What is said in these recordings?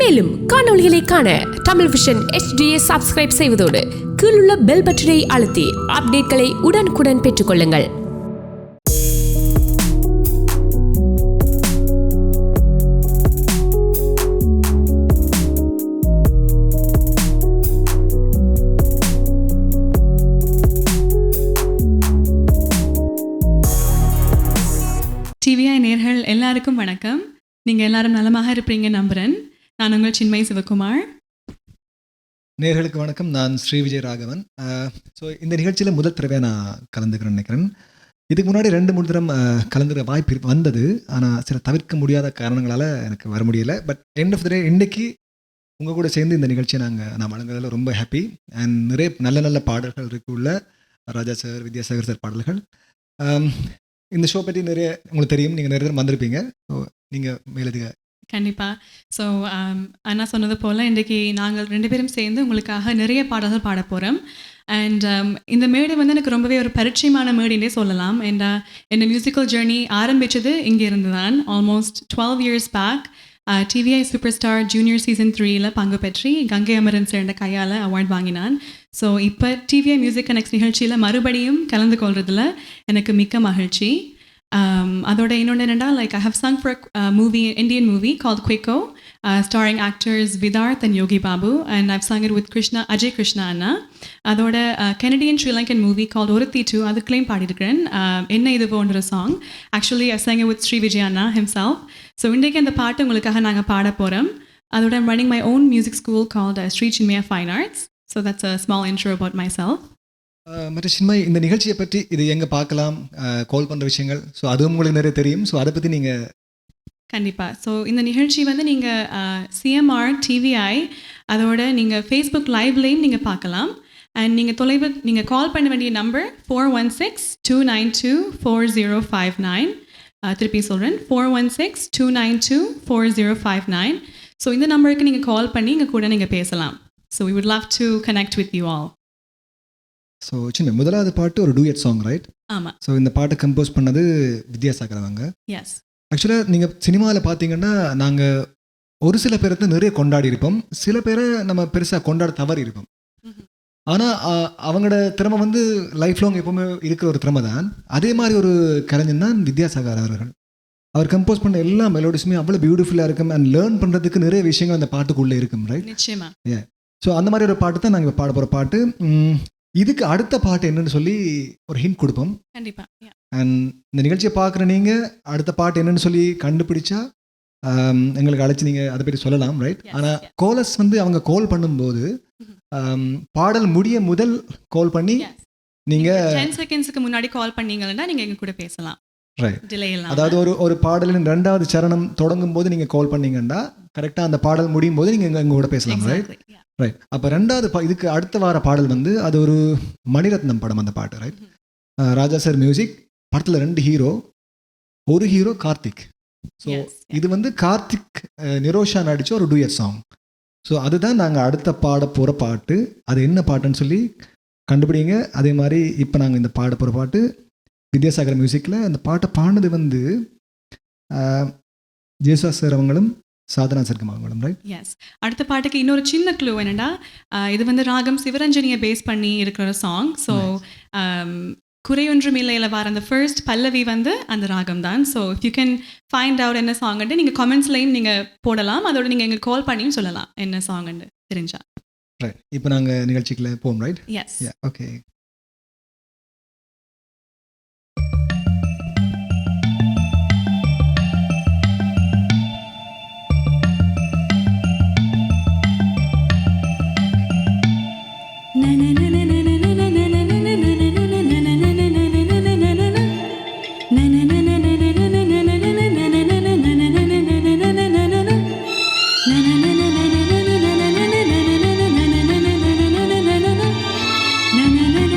மேலும் காணொளிகளை காண Tamil vision HDயை subscribe செய்வதோடு கீழுள்ள பெல் பட்டனை அழுத்தி அப்டேட்களை உடனுக்குடன் பெற்றுக்கொள்ளுங்கள். டிவிஐ நேயர்கள் எல்லாருக்கும் வணக்கம். நீங்கள் எல்லாரும் நலமாக இருப்பீங்க நம்புகிறேன். நான் உங்கள் சின்மயி சிவகுமார். நேயர்களுக்கு வணக்கம். நான் ஸ்ரீ விஜய் ராகவன். ஸோ இந்த நிகழ்ச்சியில் முதல் தடவை நான் கலந்துக்கிறேன்னு நினைக்கிறேன். இதுக்கு முன்னாடி 2-3 தரம் கலந்துக்கிற வாய்ப்பு வந்தது. ஆனால் சில தவிர்க்க முடியாத காரணங்களால் எனக்கு வர முடியலை. பட் எண்ட் ஆஃப் த டே இன்றைக்கி உங்கள் கூட சேர்ந்து இந்த நிகழ்ச்சியை நான் வழங்குறதுல ரொம்ப ஹாப்பி. அண்ட் நிறைய நல்ல நல்ல பாடல்கள் இருக்குள்ள ராஜா சார், வித்யாசாகர் சார் பாடல்கள். இந்த ஷோ பற்றி நிறைய உங்களுக்கு தெரியும், நீங்கள் நிறைய பேர் வந்திருப்பீங்க. ஸோ நீங்கள் மேலதிக கண்டிப்பாக. ஸோ அண்ணா சொன்னது போல் இன்றைக்கி நாங்கள் 2 பேரும் சேர்ந்து உங்களுக்காக நிறைய பாடல்கள் பாட போகிறோம். அண்ட் இந்த மேடை வந்து எனக்கு ரொம்பவே ஒரு பரிச்சயமான மேடைன்னே சொல்லலாம். என் மியூசிக்கல் ஜேர்னி ஆரம்பித்தது இங்கே இருந்து தான். Almost 12 years back TVI super star junior season 3 பங்கு பெற்றி கங்கை அமரன் சேர்ந்த கையால் அவார்ட் வாங்கினான். ஸோ இப்போ டிவிஐ மியூசிக் கனெக்ட் நிகழ்ச்சியில் மறுபடியும் கலந்து கொள்றதுல எனக்கு மிக்க மகிழ்ச்சி. அதோட இன்னொன்று என்னென்னா, like I have sung for movie, Indian movie called குவிக்கோ, starring actors Vidarth and Yogi Babu, and I've sung it with Ajay Krishna Anna. அதோட Canadian Sri Lankan movie called Oruthi 2, அதுக்குள்ளேயும் பாடியிருக்கிறேன். என்ன இது போன்ற song. Actually I sang it with Sri Vijay Anna himself. So இன்றைக்கு அந்த பாட்டு உங்களுக்காக நாங்கள் பாட போகிறோம். அதோட I'm running my own music school called Sri Chinmaya Fine Arts. So that's a small intro about myself. மற்ற சின்மய், இந்த நிகழ்ச்சியை பற்றி இது எங்கே பார்க்கலாம், கால் பண்ணுற விஷயங்கள், ஸோ அதுவும் உங்களுக்கு நிறைய தெரியும். ஸோ அதை பற்றி நீங்கள் கண்டிப்பாக. ஸோ இந்த நிகழ்ச்சி வந்து நீங்கள் CMR TVI அதோட நீங்கள் ஃபேஸ்புக் லைவ்லேயும் நீங்கள் பார்க்கலாம். அண்ட் நீங்கள் கால் பண்ண வேண்டிய நம்பர் 416-292-4059. திருப்பி சொல்கிறேன், 416-292-4059. ஸோ இந்த நம்பருக்கு நீங்கள் கால் பண்ணி எங்கள் கூட நீங்கள் பேசலாம். So we would love to connect with you all. So சின்ன முதலாவது பாட்டு ஒரு டூயட் சாங், ரைட்? ஆமாம். ஸோ இந்த பாட்டை கம்போஸ் பண்ணது வித்யாசாகர் அவங்க. எஸ். ஆக்சுவலாக நீங்கள் சினிமாவில் பார்த்தீங்கன்னா நாங்கள் ஒரு சில பேரை தான் நிறைய கொண்டாடி இருப்போம், சில பேரை நம்ம பெருசாக கொண்டாட தவறி இருப்போம். ஆனால் அவங்களோட திறமை வந்து லைஃப் லாங் எப்போவுமே இருக்கிற ஒரு திறமை தான். அதே மாதிரி ஒரு கலைஞன் தான் வித்யாசாகர் அவர்கள். அவர் கம்போஸ் பண்ண எல்லா மெலோடிஸுமே அவ்வளோ பியூட்டிஃபுல்லாக இருக்கும். அண்ட் லேர்ன் பண்ணுறதுக்கு நிறைய விஷயங்கள் அந்த பாட்டுக்குள்ளே இருக்கும், ரைட்? நிச்சயமா. ஸோ அந்த மாதிரி ஒரு பாட்டு தான் நாங்கள் இப்போ பாட போகிற பாட்டு. இதுக்கு அடுத்த பாட்டு என்னன்னு சொல்லி ஒரு ஹிண்ட் கொடுப்போம். கண்டிப்பாக. அண்ட் இந்த நிகழ்ச்சியை பார்க்குற நீங்கள் அடுத்த பாட்டு என்னன்னு சொல்லி கண்டுபிடிச்சா எங்களுக்கு அழைச்சி நீங்கள் அதை பற்றி சொல்லலாம், ரைட்? ஆனால் கோலஸ் வந்து அவங்க கால் பண்ணும்போது பாடல் முடிய முதல் கால் பண்ணி நீங்கள் 10 செகண்ட்ஸுக்கு முன்னாடி கால் பண்ணீங்கன்னா நீங்கள் எங்கள் கூட பேசலாம், ரைட்? டிலே இல்லாமல். அதாவது ஒரு பாடலின் 2வது சரணம் தொடங்கும் போது நீங்கள் கால் பண்ணீங்கன்னா கரெக்டாக அந்த பாடல் முடியும் போது நீங்கள் எங்கள் கூட பேசலாம், ரைட்? ரைட். அப்போ 2வது இதுக்கு அடுத்த வார பாடல் வந்து அது ஒரு மணிரத்னம் படம் அந்த பாட்டு, ரைட்? ராஜா சார் மியூசிக். படத்தில் 2 ஹீரோ, ஒரு ஹீரோ கார்த்திக். ஸோ இது வந்து கார்த்திக் நிரோஷா நடித்த ஒரு டூயட் சாங். ஸோ அதுதான் நாங்கள் அடுத்த பாட போகிற பாட்டு. அது என்ன பாட்டுன்னு சொல்லி கண்டுபிடிங்க. அதே மாதிரி இப்போ நாங்கள் இந்த பாட போகிற பாட்டு வித்யாசாகர் மியூசிக்கில். அந்த பாட்டை பாடினது வந்து ஜேசுதாஸ் சார் அவங்களும் சாதனா சர்க்கம் அவங்களும், ரைட்? எஸ். அடுத்த பாட்டுக்கு இன்னொரு சின்ன க்ளூ என்னென்னா, இது வந்து ராகம் சிவரஞ்சனியை பேஸ் பண்ணி இருக்கிற சாங். ஸோ குறையொன்றும் இல்லையில் வர அந்த ஃபர்ஸ்ட் பல்லவி வந்து அந்த ராகம் தான். So if you can find out என்ன சாங்குன்ட்டு நீங்கள் கமெண்ட்ஸ்லையும் நீங்கள் போடலாம். அதோட நீங்கள் எங்களுக்கு கால் பண்ணியும் சொல்லலாம் என்ன சாங்குன்னு தெரிஞ்சா, ரைட்? இப்போ நாங்கள் நிகழ்ச்சிக்குள்ள போவோம், right? Yes. Okay. na na na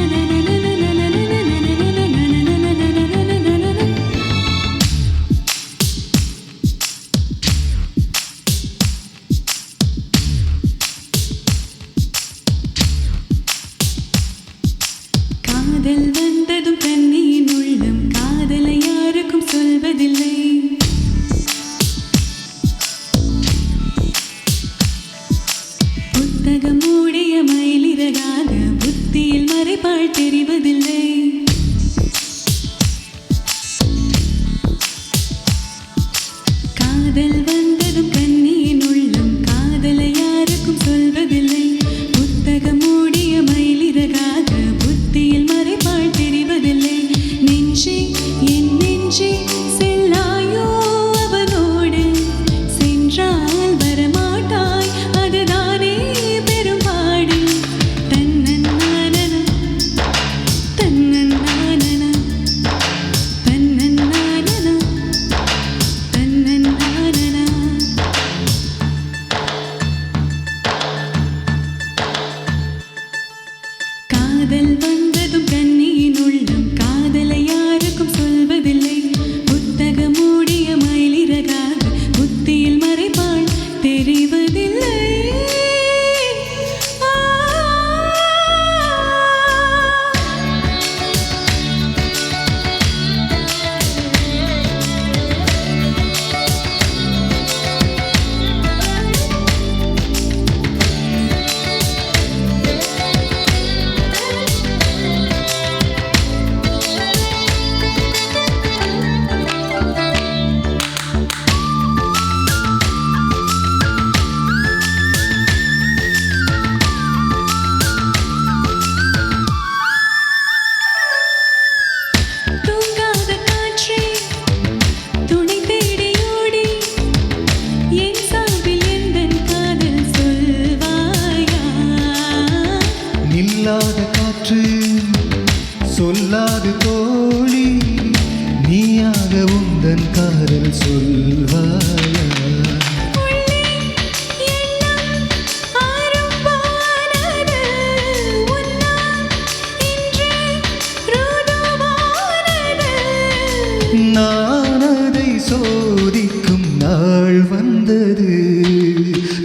நான் அதை சோதிக்கும் நாள் வந்தது.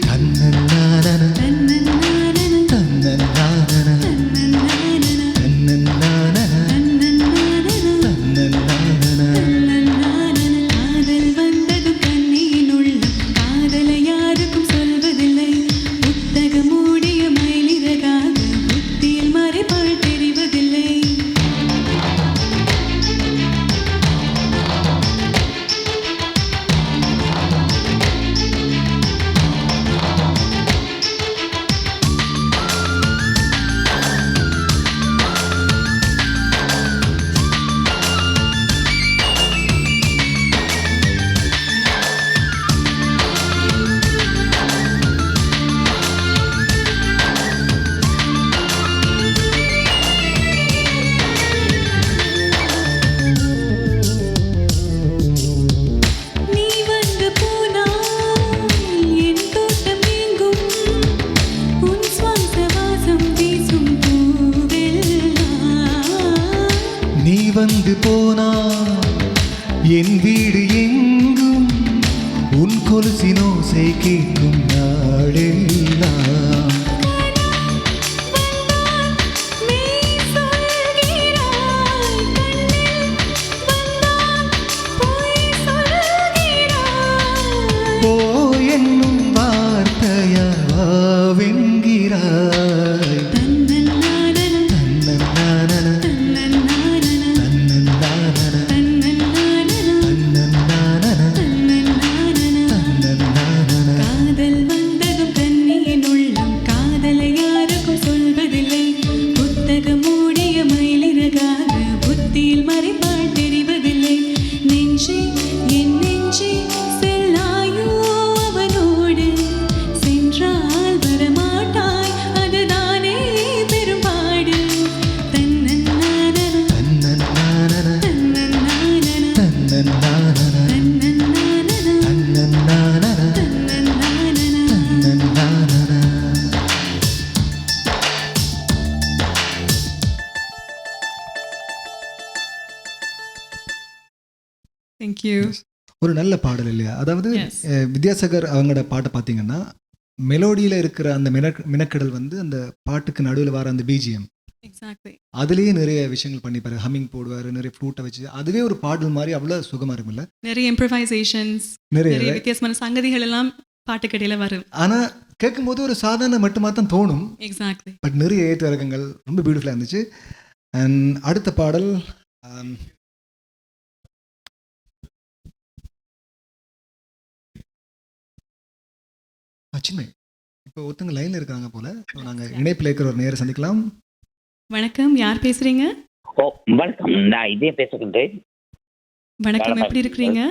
தன்னன்னானன, தன்னன்னானன, தன்னன்னானன, தன்னன்னானன. காதல் வந்ததும் கண்ணியின் உள்ளம் காதலை யாருக்கும் சொல்வதில்லை. புத்தகம் மூடிய மயிலிறகாக புத்தியில் மறைப்பாள் தெரிவதில்லை. நீ வந்து போனால் என் தோட்டம் எங்கும் உன் சுவாச வாசம் வீசும் பூவெல்லாம். நீ வந்து போனா என் வீடு எங்கும் உன் கொலுசினோசை கேட்கும் நாளெல்லாம். மெய் சொல்கிறாய் கண்ணில் வந்தால் பொய் சொல்கிறாய். ஓ என்னும் வார்த்தையாவென்கிறாய். தன்னன்னானன, தன்னன்னானன, தன்னன்னானன, தன்னன்னானன, தன்னன்னானன, தன்னன்னானன, தன்னன்னானன. தன்னன்னானன. காதல் வந்ததும் கண்ணியின் உள்ளம் காதலை யாருக்கும் சொல்வதில்லை. புத்தகம் மூடிய மயிலிறகாக புத்தியில் மறைப்பாள் தெரிவதில்லை. நெஞ்சே என் நெஞ்சே செல்லாயோ அவனோடு, சென்றால் வரமாட்டாய் அதுதானே பெரும்பாடு. தன்னன்னானன, தன்னன்னானன, தன்னன்னானன, தன்னன்னானன, தன்னன்னானன, தன்னன்னானன, தன்னன்னானன. தன்னன்னானன. Thank you. ஒரு நல்ல பாடல் இல்லையா? அதாவது Yes. வித்யாசாகர் அவங்களோட பாட்டை பார்த்தீங்கன்னா மெலோடியில் இருக்கிற அந்த மினக்கடல் வந்து அந்த பாட்டுக்கு நடுவில் வர அந்த பிஜிஎம் Exactly. அதுலேயே நிறைய விஷயங்கள் பண்ணிப்பாரு. ஹம்மிங் போடுவார், நிறைய ஃப்ளூட்டை வச்சு, அதுவே ஒரு பாடல் மாதிரி அவ்வளோ சுகமாக இருக்கும்ல. நிறைய improvisations, நிறைய நிறைய வித்தியாசமான சங்கதிகள் எல்லாம் பாட்டுக்கடியில வரும். ஆனால் கேட்கும்போது ஒரு சாதாரண மட்டுமா தான் தோணும். Exactly. பட் நிறைய ஏற்ற இறக்கங்கள் ரொம்ப பியூட்டிஃபுல்லாக இருந்துச்சு. அண்ட் அடுத்த பாடல் சின்மை. இப்போ ஒருத்தங்க லைனில் இருக்காங்க போல. ஸோ நாங்கள் இணைப்பில் இருக்கிற ஒரு நேரம் சந்திக்கலாம். வணக்கம், யார் பேசுறீங்க? ஓ வணக்கம், நான் இதே பேசுகின்றேன். வணக்கம், எப்படி இருக்கிறீங்க?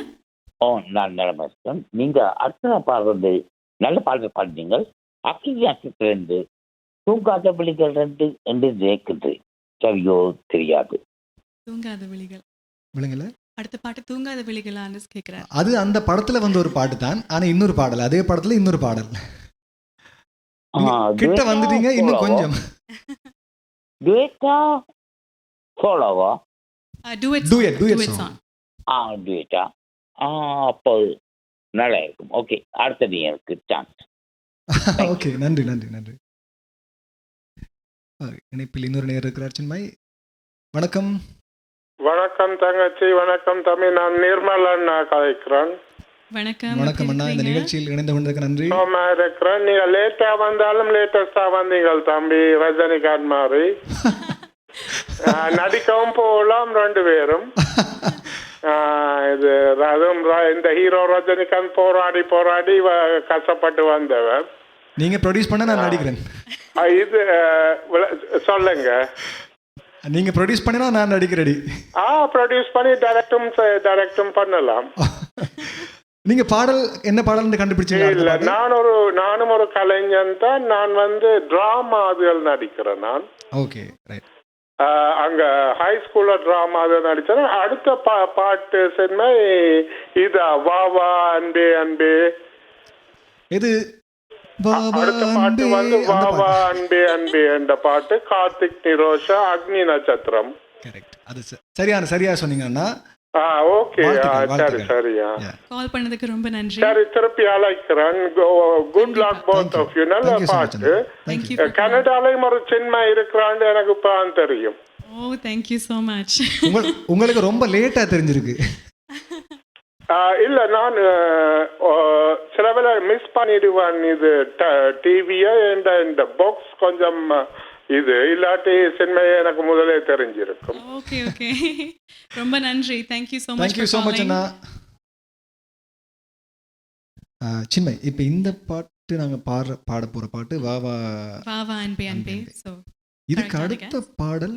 ஓ நான் நலமா இருக்கேன். நீங்க அடுத்த பாடுறது நல்ல பாடல் பாடுறீங்க. அக்கினி அக்கிட்டு தூங்காத விழிகள் ரெண்டு என்று நினைக்கின்றேன். சரியோ தெரியாது. தூங்காத விழிகள். விளங்கல? அடுத்த பாட்டு தூங்காத விழிகளான்னு கேட்கிறார். அது அந்த படத்துல வந்த ஒரு பாட்டு தான். ஆனா இன்னொரு பாடல், அதே படத்துல இன்னொரு பாடல். கிட்ட வந்துட்டீங்க, இன்னும் கொஞ்சம். டுவேட்டா சோலோவா? Duet song. song. டுவேட்டா. அப்போ நல்லா இருக்கும். ஓகே, அடுத்தது எனக்கு சான்ஸ். ஓகே, நன்றி நன்றி நன்றி. இணைப்பில் இன்னொரு நேரம் இருக்கிறார் சின்மாய். வணக்கம். வணக்கம் தங்கச்சி, வணக்கம் தம்பி. நான் நிர்மலன் கதைக்கிறேன். வணக்கம். வணக்கம் அண்ணா, இந்த நிகழ்ச்சியில் இணைந்து கொண்டதுக்கு நன்றி. சும்மா இருக்கிறேன். நீங்க லேட்டா வந்தாலும் லேட்டஸ்டா வந்தீங்க தம்பி, ரஜினிகாந்த் மாதிரி. நடிக்கவும் போகலாம் ரெண்டு பேரும். இது அதுவும் இந்த ஹீரோ ரஜினிகாந்த் போராடி போராடி கஷ்டப்பட்டு வந்தவர். நீங்க ப்ரொடியூஸ் பண்ண நான் நடிக்கிறேன். இது சொல்லுங்க. நீங்க ப்ரொடியூஸ் பண்ணினா நான் நடிக்கிறேன். ப்ரொடியூஸ் பண்ணி டைரக்டும் பண்ணலாம். நீங்க பாடல் என்ன பாடல் கண்டுபிடிச்சீங்க? இல்ல, நானும் ஒரு கலைஞன் தான். நான் டிராமா அதுகள் நடிக்கிறேன். நான் ஓகே ரைட். அங்க ஹை ஸ்கூல்ல டிராமா அது நடிச்சேன். அடுத்த பாட்டு சின்மை இதா வா வா அன்பே அன்பே. இது அடுத்த பாட்டு வா வா அன்பே அன்பே என்ற பாட்டு. கார்த்திக் நிரோஷா, அக்னி நட்சத்திரம். கரெக்ட். அது சரியா சொன்னீங்கன்னா ஓகே சரி சரியா கால் பண்ணதுக்கு ரொம்ப நன்றி. சரி திருப்பி அழைக்கிறேன். Good luck both of you. நல்ல பாட்டு. கனடாலையும் ஒரு சின்ன இருக்கிறான்னு எனக்கு இப்போ தெரியும். Oh thank you so much. உங்களுக்கு ரொம்ப லேட்டாக தெரிஞ்சிருக்கு. இல்ல நான் சில வேளை மிஸ் பண்ணிடுவேன் இது டிவியை. இந்த பாக்ஸ் கொஞ்சம் இது இல்லாட்டி சின்மையே எனக்கு முதலே தெரிஞ்சிருக்கும். ஓகே ஓகே ரொம்ப நன்றி. Thank you so much. Thank you so much அண்ணா. சின்மை, இப்போ இந்த பாட்டு நாங்கள் பாட போகிற பாட்டு வா வா வா வா அன்பே அன்பே. ஸோ இதுக்கு அடுத்த பாடல்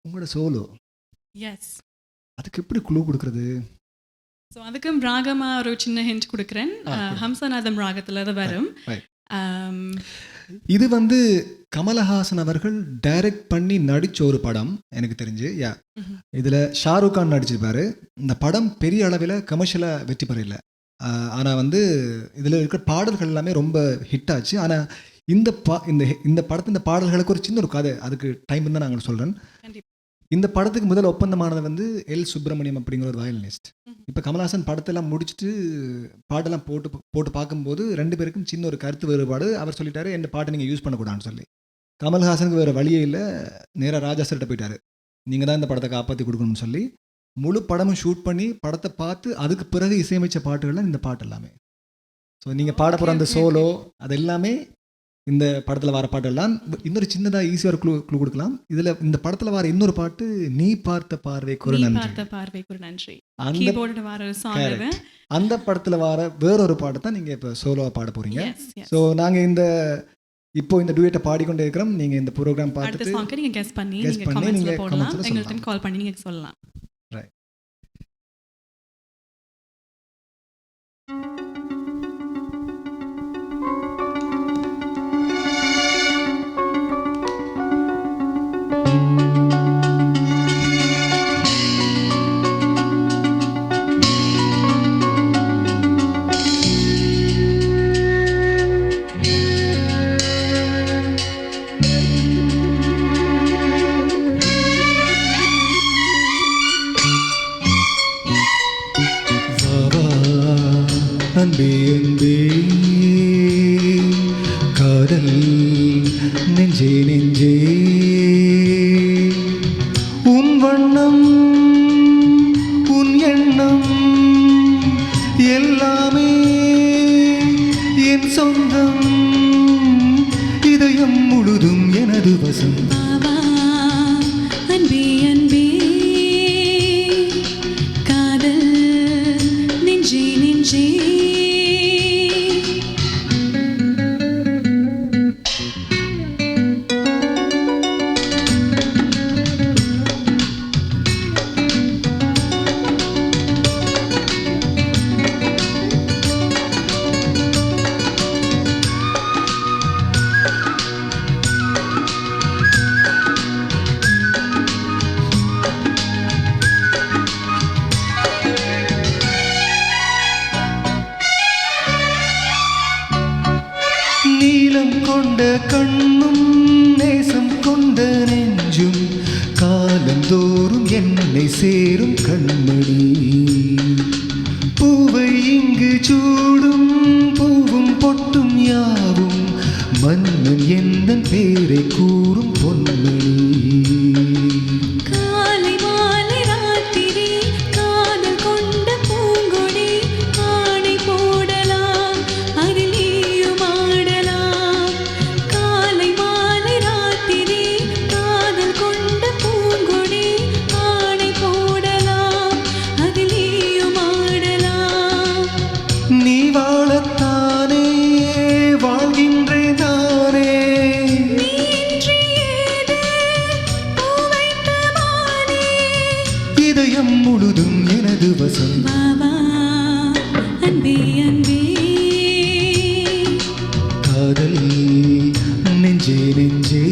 உங்களோட சோலோ. எஸ். அதுக்கு எப்படி குழு கொடுக்குறது? ஸோ அதுக்கும் ராகமாக ஒரு சின்ன ஹிண்ட் கொடுக்குறேன். ஹம்சநாதம் ராகத்தில் அது வரும். இது வந்து கமலஹாசன் அவர்கள் டைரக்ட் பண்ணி நடிச்ச ஒரு படம் எனக்கு தெரிஞ்சு. இதில் ஷாருக் கான் நடிச்சிருப்பாரு. இந்த படம் பெரிய அளவில் கமர்ஷியலாக வெற்றி பெறல. ஆனால் வந்து இதில் இருக்கிற பாடல்கள் எல்லாமே ரொம்ப ஹிட் ஆச்சு. ஆனால் இந்த படத்து இந்த பாடல்களுக்கு ஒரு சின்ன ஒரு கதை, அதுக்கு டைம் இருந்தால் நாங்கள் சொல்கிறேன். இந்த படத்துக்கு முதல் ஒப்பந்தமானது வந்து எல் சுப்பிரமணியம் அப்படிங்கிற ஒரு வயலினிஸ்ட். இப்போ கமல்ஹாசன் படத்தெல்லாம் முடிச்சுட்டு பாட்டெல்லாம் போட்டு பார்க்கும்போது 2 பேருக்கும் சின்ன ஒரு கருத்து வேறுபாடு. அவர் சொல்லிட்டாரு, என் பாட்டை நீங்கள் யூஸ் பண்ணக்கூடாதுன்னு சொல்லி. கமல்ஹாசனுக்கு வேறு வழியே இல்லை, நேராக ராஜா சார்கிட்ட போயிட்டாரு. நீங்கள் தான் இந்த படத்தை காப்பாற்றி கொடுக்கணும்னு சொல்லி முழு படமும் ஷூட் பண்ணி படத்தை பார்த்து அதுக்கு பிறகு இசையமைச்ச பாட்டுகள்லாம் இந்த பாட்டு எல்லாமே. ஸோ நீங்கள் பாட போகிற அந்த சோலோ அது எல்லாமே இந்த படத்தில் வர பாட்டெல்லாம். இன்னொரு சின்னதாக ஈஸியாக ஒரு க்ளூ கொடுக்கலாம். இதில் இந்த படத்தில் வர இன்னொரு பாட்டு நீ பார்த்த பார்வைக்கு ஒரு நன்றி. அந்த படத்தில் வர வேறொரு பாட்டு தான் நீங்கள் இப்போ சோலோவாக பாட போகிறீங்க. ஸோ நாங்கள் இப்போ இந்த டூயட்டை பாடிக்கொண்டே இருக்கிறோம். நீங்கள் இந்த ப்ரோக்ராம் பார்த்துட்டு நீங்கள் கெஸ் பண்ணி நீங்கள் எங்கள்கிட்ட கால் பண்ணி நீங்கள் சொல்லலாம். அன்பே அன்பே காதல் நெஞ்சே நெஞ்சே உன் வண்ணம் உன் எண்ணம் எல்லாமே என் சொந்தம். இதயம் முழுதும் எனது வசம். அன்பே அன்பே காதல் நெஞ்சே நெஞ்சே நீலம் கொண்ட கண்ணும் நேசம் கொண்ட நெஞ்சும் காலந்தோறும் என்னை சேரும் கண்மணி. பூவை இங்கு சூடும் பூவும் பொட்டும் யாவும் மன்னன் எந்தன் பேரை கூறும் பொன்மணி. இதயம் முழுதும் எனது வசம். அன்பே அன்பே காதல் நெஞ்சே நெஞ்சே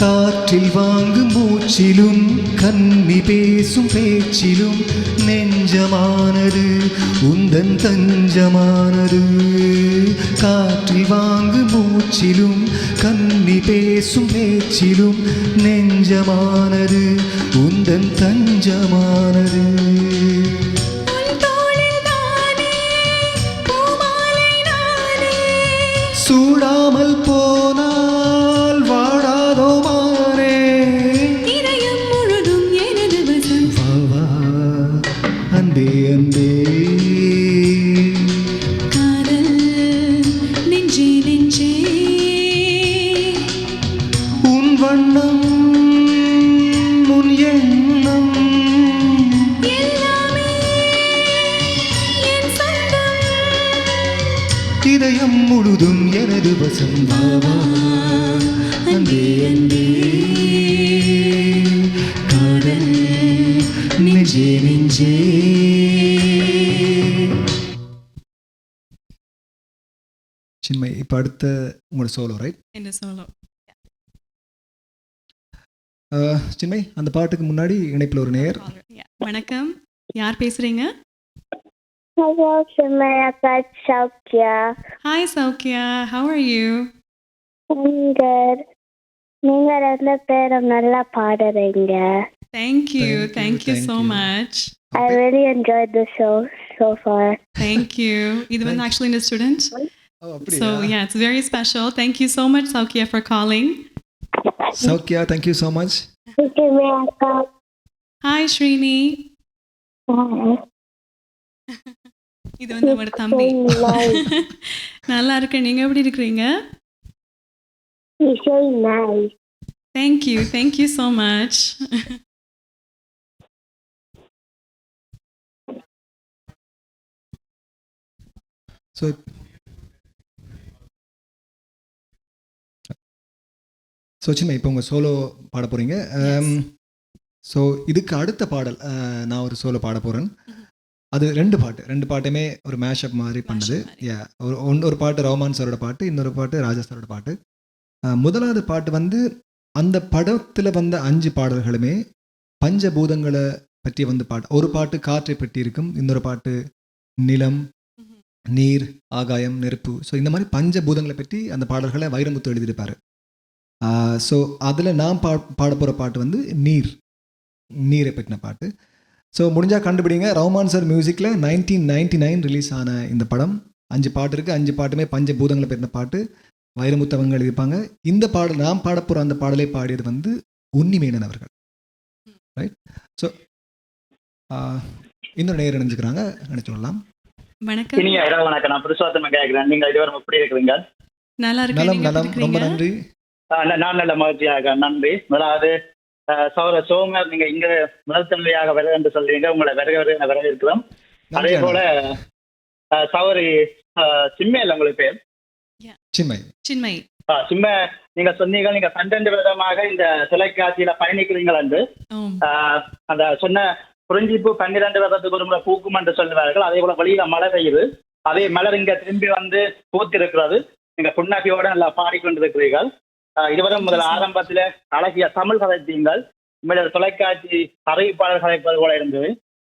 காற்றில் வாங்கும் மூச்சிலும் கன்னி பேசும் பேச்சிலும் நெஞ்சமானது உந்தன் தஞ்சமானது. காற்றில் வாங்கும் மூச்சிலும் கன்னி பேசும் பேச்சிலும் நெஞ்சமானது உந்தன் தஞ்சமானது. சூடாமல் போனால் வாடாதோ மாறே, இதயம் முழுதும் எனது வசம். வா வா அன்பே அன்பே, காதல் நெஞ்சே நெஞ்சே, உன் வண்ணம் உன் எண்ணம் எல்லாமே என் சொந்தம். இதயம் முழுதும் எனது வசம். வா வா அன்பே அன்பே, காதல் நெஞ்சே நெஞ்சே. சின்மை, இப்போ அடுத்த உங்களோட சோலோ ரைட்? என்ன solo? சின்மை, அந்த பாட்டுக்கு முன்னாடி இணைப்பில் ஒரு நேயர். Yeah. வணக்கம், யார் பேசுறீங்க? Hello, Shimaya Saukya. Hi Saukya, how are you? I'm good. நீங்க ரெண்டு பேரும் நல்லா பாடுறீங்க. Thank you Thank you, so thank you. much. I really enjoyed the show so far. Thank you. இது வந்து actually a student. So yeah, it's very special. Thank you so much Saukya for calling. Saukya, thank you so much. Shimaya. Hi Srini. இது வந்து நம்மளோட தம்பி. நல்லா இருக்கேன், நீங்க எப்படி இருக்கீங்க? You're so nice. Thank you so much. So Chinmayi, இப்போ உங்கள் சோலோ பாட போகிறீங்க. ஸோ இதுக்கு அடுத்த பாடல் நான் ஒரு சோலோ பாட போகிறேன். அது ரெண்டு பாட்டுமே ஒரு மேஷப் மாதிரி பண்ணது. ஒரு பாட்டு ரஹ்மான் சாரோட பாட்டு, இன்னொரு பாட்டு ராஜா சாரோட பாட்டு. முதலாவது பாட்டு வந்து அந்த படத்தில் வந்த 5 பாடல்களுமே பஞ்சபூதங்களை பற்றி வந்து ஒரு பாட்டு காற்றை பற்றி இருக்கும், இன்னொரு பாட்டு நிலம், நீர், ஆகாயம், நெருப்பு. ஸோ இந்த மாதிரி பஞ்சபூதங்களை பற்றி அந்த பாடல்களை வைரமுத்து எழுதியிருப்பார். ஸோ அதில் நான் பாட போகிற பாட்டு வந்து நீரை பற்றின பாட்டு. ஸோ முடிஞ்சால் கண்டுபிடிங்க. ரஹ்மான் சார் மியூசிக்கில் 1999 ரிலீஸ் ஆன இந்த படம். 5 பாட்டு இருக்குது, 5 பாட்டுமே பஞ்சபூதங்களை பற்றின பாட்டு. வைரமுத்தவங்க எழுதியிருப்பாங்க. இந்த பாடல் நான் பாட போகிற அந்த பாடலை பாடியது வந்து உன்னிமேனன் அவர்கள். ரைட். ஸோ இன்னொரு நேரம் நினைச்சுக்கிறாங்க, நினைச்சுடலாம். வணக்கம். இனிய இரவு வணக்கம். நான் புருஷோத்தமன் கேட்கிறேன். நீங்கள் இதுவரை எப்படி இருக்கிறீங்க? நல்லா இருக்கேன். நலம் நலம், ரொம்ப நன்றி. நான் நல்ல மகிழ்ச்சியாக, நன்றி. முதலாவது சௌர சோமர், நீங்க இங்க முதல் தன்மையாக வர என்று சொல்றீங்க. உங்களை வரவேற்கிறோம். அதே போல சௌரி சிம்மையில் உங்களுக்கு பேர் சின்மை. சிம்மை, நீங்க சொன்னீங்க நீங்க 12 வருடமாக இந்த தொலைக்காட்சியில பயணிக்கிறீங்கள் என்று. அந்த சொன்ன குறிஞ்சிப்பூ 12 வருடத்துக்கு ஒரு முறை பூக்கும் என்று சொல்லுவார்கள். அதே போல வெளியில மழை பெய்யுது, அதே மலர் இங்க திரும்பி வந்து பூத்திருக்கிறது. நீங்க புண்ணாக்கியோட நல்லா பாடிக்கொண்டிருக்கிறீர்கள். இதுவரை முதல் ஆரம்பத்தில் அழகிய தமிழ் கதைத்தீங்கள். உங்களுடைய தொலைக்காட்சி அறிவிப்பாளர் கதைப்பது போல இருந்தது.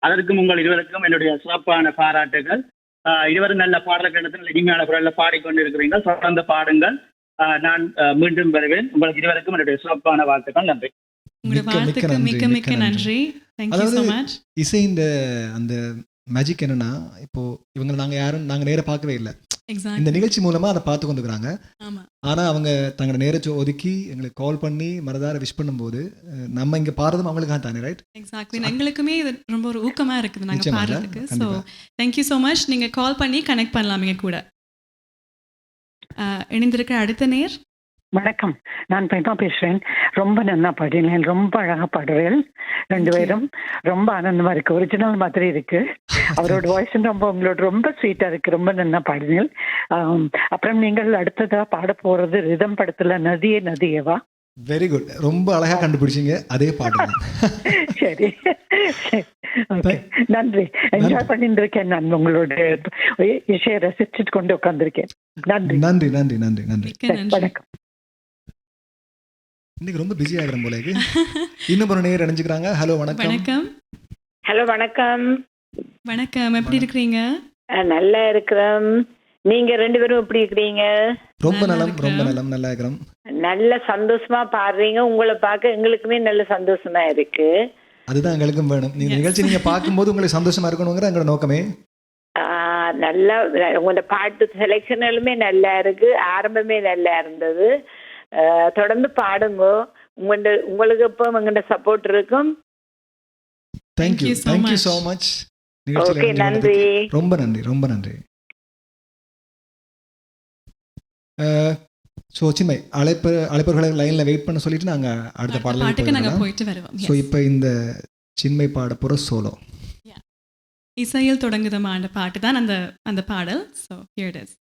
அதற்கும் உங்கள் இருவருக்கும் என்னுடைய சிறப்பான பாராட்டுகள். இருவரும் நல்ல பாடல்கள் நல்ல இனிமையான குரல்ல பாடிக்கொண்டிருக்கிறீர்கள். தொடர்ந்து பாடுங்கள். நான் மீண்டும் வருவேன். உங்களுக்கு இருவருக்கும் என்னுடைய சிறப்பான வாழ்த்துக்கள். நன்றி. மிக்க நன்றி. இசை அந்த மேஜிக் என்னன்னா, இப்போ இவங்க நாங்க நேர பார்க்கவே இல்லை. இந்த நிகழ்ச்சி மூலமா அதை பார்த்து கொண்டுக்கிறாங்க. ஆனா அவங்க தங்களோட நேரத்தை ஒதுக்கி எங்களுக்கு கால் பண்ணி மனதார விஷ் பண்ணும்போது நம்ம இங்க பாடுறதும் அவங்களுக்காக தானே. ரைட். எக்ஸாக்ட்லி. எங்களுக்குமே இது ரொம்ப ஒரு ஊக்கமா இருக்குது நாங்க பாடுறதுக்கு. So thank you so much. நீங்க கால் பண்ணி கனெக்ட் பண்ணலாம் எங்க கூட. இணைந்திருக்கிற அடுத்த நேர். வணக்கம், நான் பெண்ணா பேசுறேன். ரொம்ப நல்லா பாடினேன், ரொம்ப அழகா பாடுறேன். 2 பேரும் ரொம்ப ஆனந்தமா இருக்கு. ஒரிஜினல் மாதிரி இருக்கு. அவரோட வாய்ஸ் உங்களோட ரொம்ப ஸ்வீட்டா இருக்கு. ரொம்ப நல்லா பாடினேன். அப்புறம் நீங்கள் அடுத்ததா பாட போறது ரிதம் படத்துல நதியே நதியேவா. வெரி குட், ரொம்ப அழகா கண்டுபிடிச்சிங்க. அதே பாடுங்க. சரி, நன்றி. என்ஜாய் பண்ணிட்டு இருக்கேன். நான் உங்களோட விஷயம் ரசிச்சுட்டு கொண்டு உட்கார்ந்துருக்கேன். நன்றி நன்றி நன்றி நன்றி நன்றி. வணக்கம். இன்னைக்கு ரொம்ப பிஸி ஆகிறோம் போல இருக்கு. இன்னும் ஒரு நேர் அடைஞ்சுக்கிறாங்க. ஹலோ வணக்கம். வணக்கம். ஹலோ வணக்கம். வணக்கம், எப்படி இருக்கிறீங்க? நல்லா இருக்கிறோம். நீங்க 2 பேரும் எப்படி இருக்கிறீங்க? ரொம்ப நல்லா நலம், இருக்கிறோம். ரொம்ப நலம், நல்லா இருக்கிறோம். நல்ல சந்தோஷமா பாடுறீங்க. உங்களை பார்க்க எங்களுக்குமே நல்ல சந்தோஷமா இருக்கு. அதுதான் எங்களுக்கும் வேணும். நீங்க நிகழ்ச்சி நீங்க பார்க்கும்போது உங்களுக்கு சந்தோஷமா இருக்கணுங்கிற எங்களோட நோக்கமே. நல்லா உங்களோட பாட்டு செலெக்ஷன்களுமே நல்லா இருக்கு. ஆரம்பமே நல்லா இருந்தது. தொடர்ந்து பாடுங்க. உங்களுக்கு எப்போ எங்கள்கிட்ட சப்போர்ட் இருக்கும். Thank you, thank you so much. Okay, நன்றி. ரொம்ப நன்றி, ரொம்ப நன்றி. ஸோ சின்மை அழைப்பவர்களை லைனில் வெயிட் பண்ண சொல்லிட்டு நாங்கள் அடுத்த பாட்டுக்கு நாங்கள் பாடலுக்கு போயிட்டு வருவோம். ஸோ இப்போ இந்த சின்மை பாட போகிற சோலோ இசையில் தொடங்குதமான பாட்டு தான் அந்த பாடல். So here it is.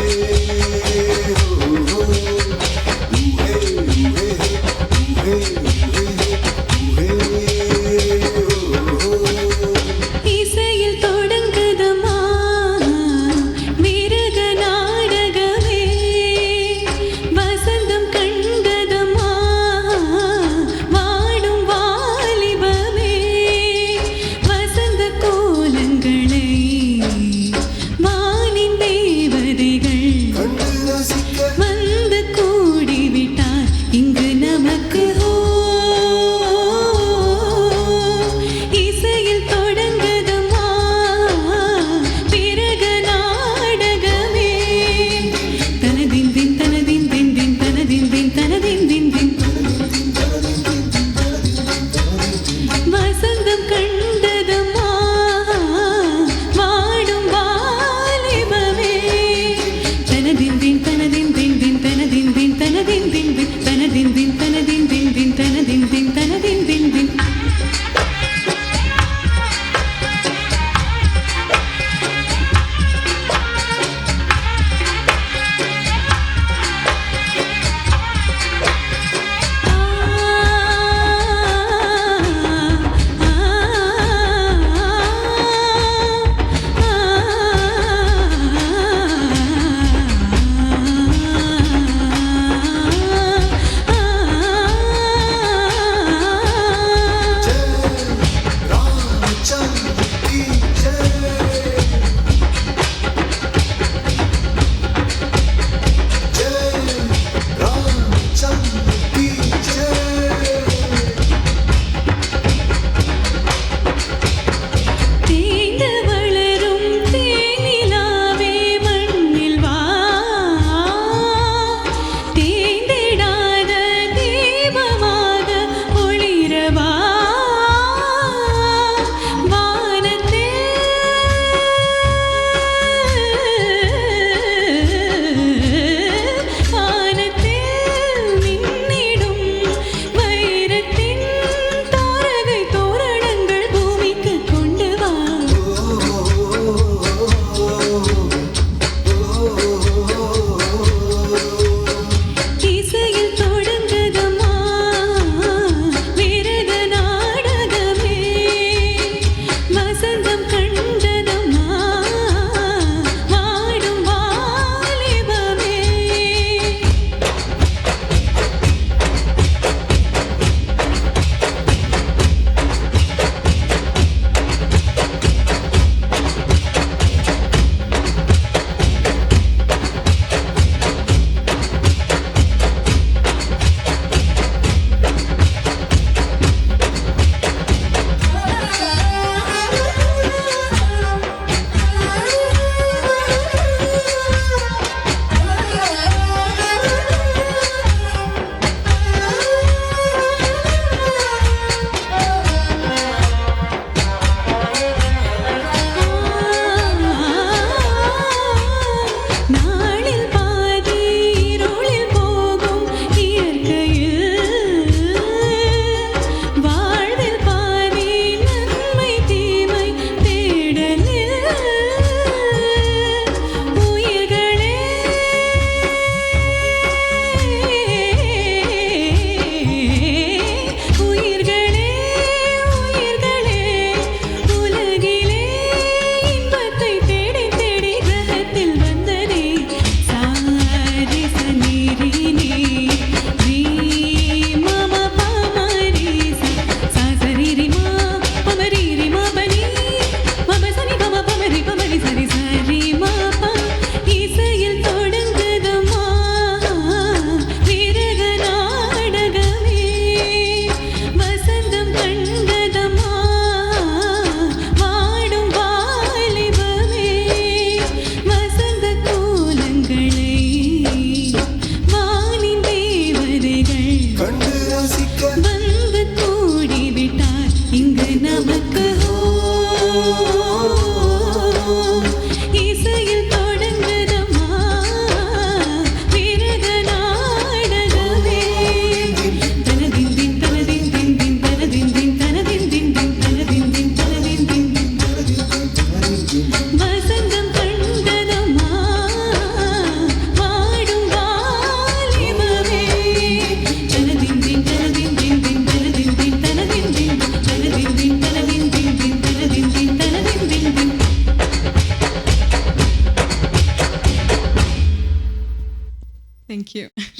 Hey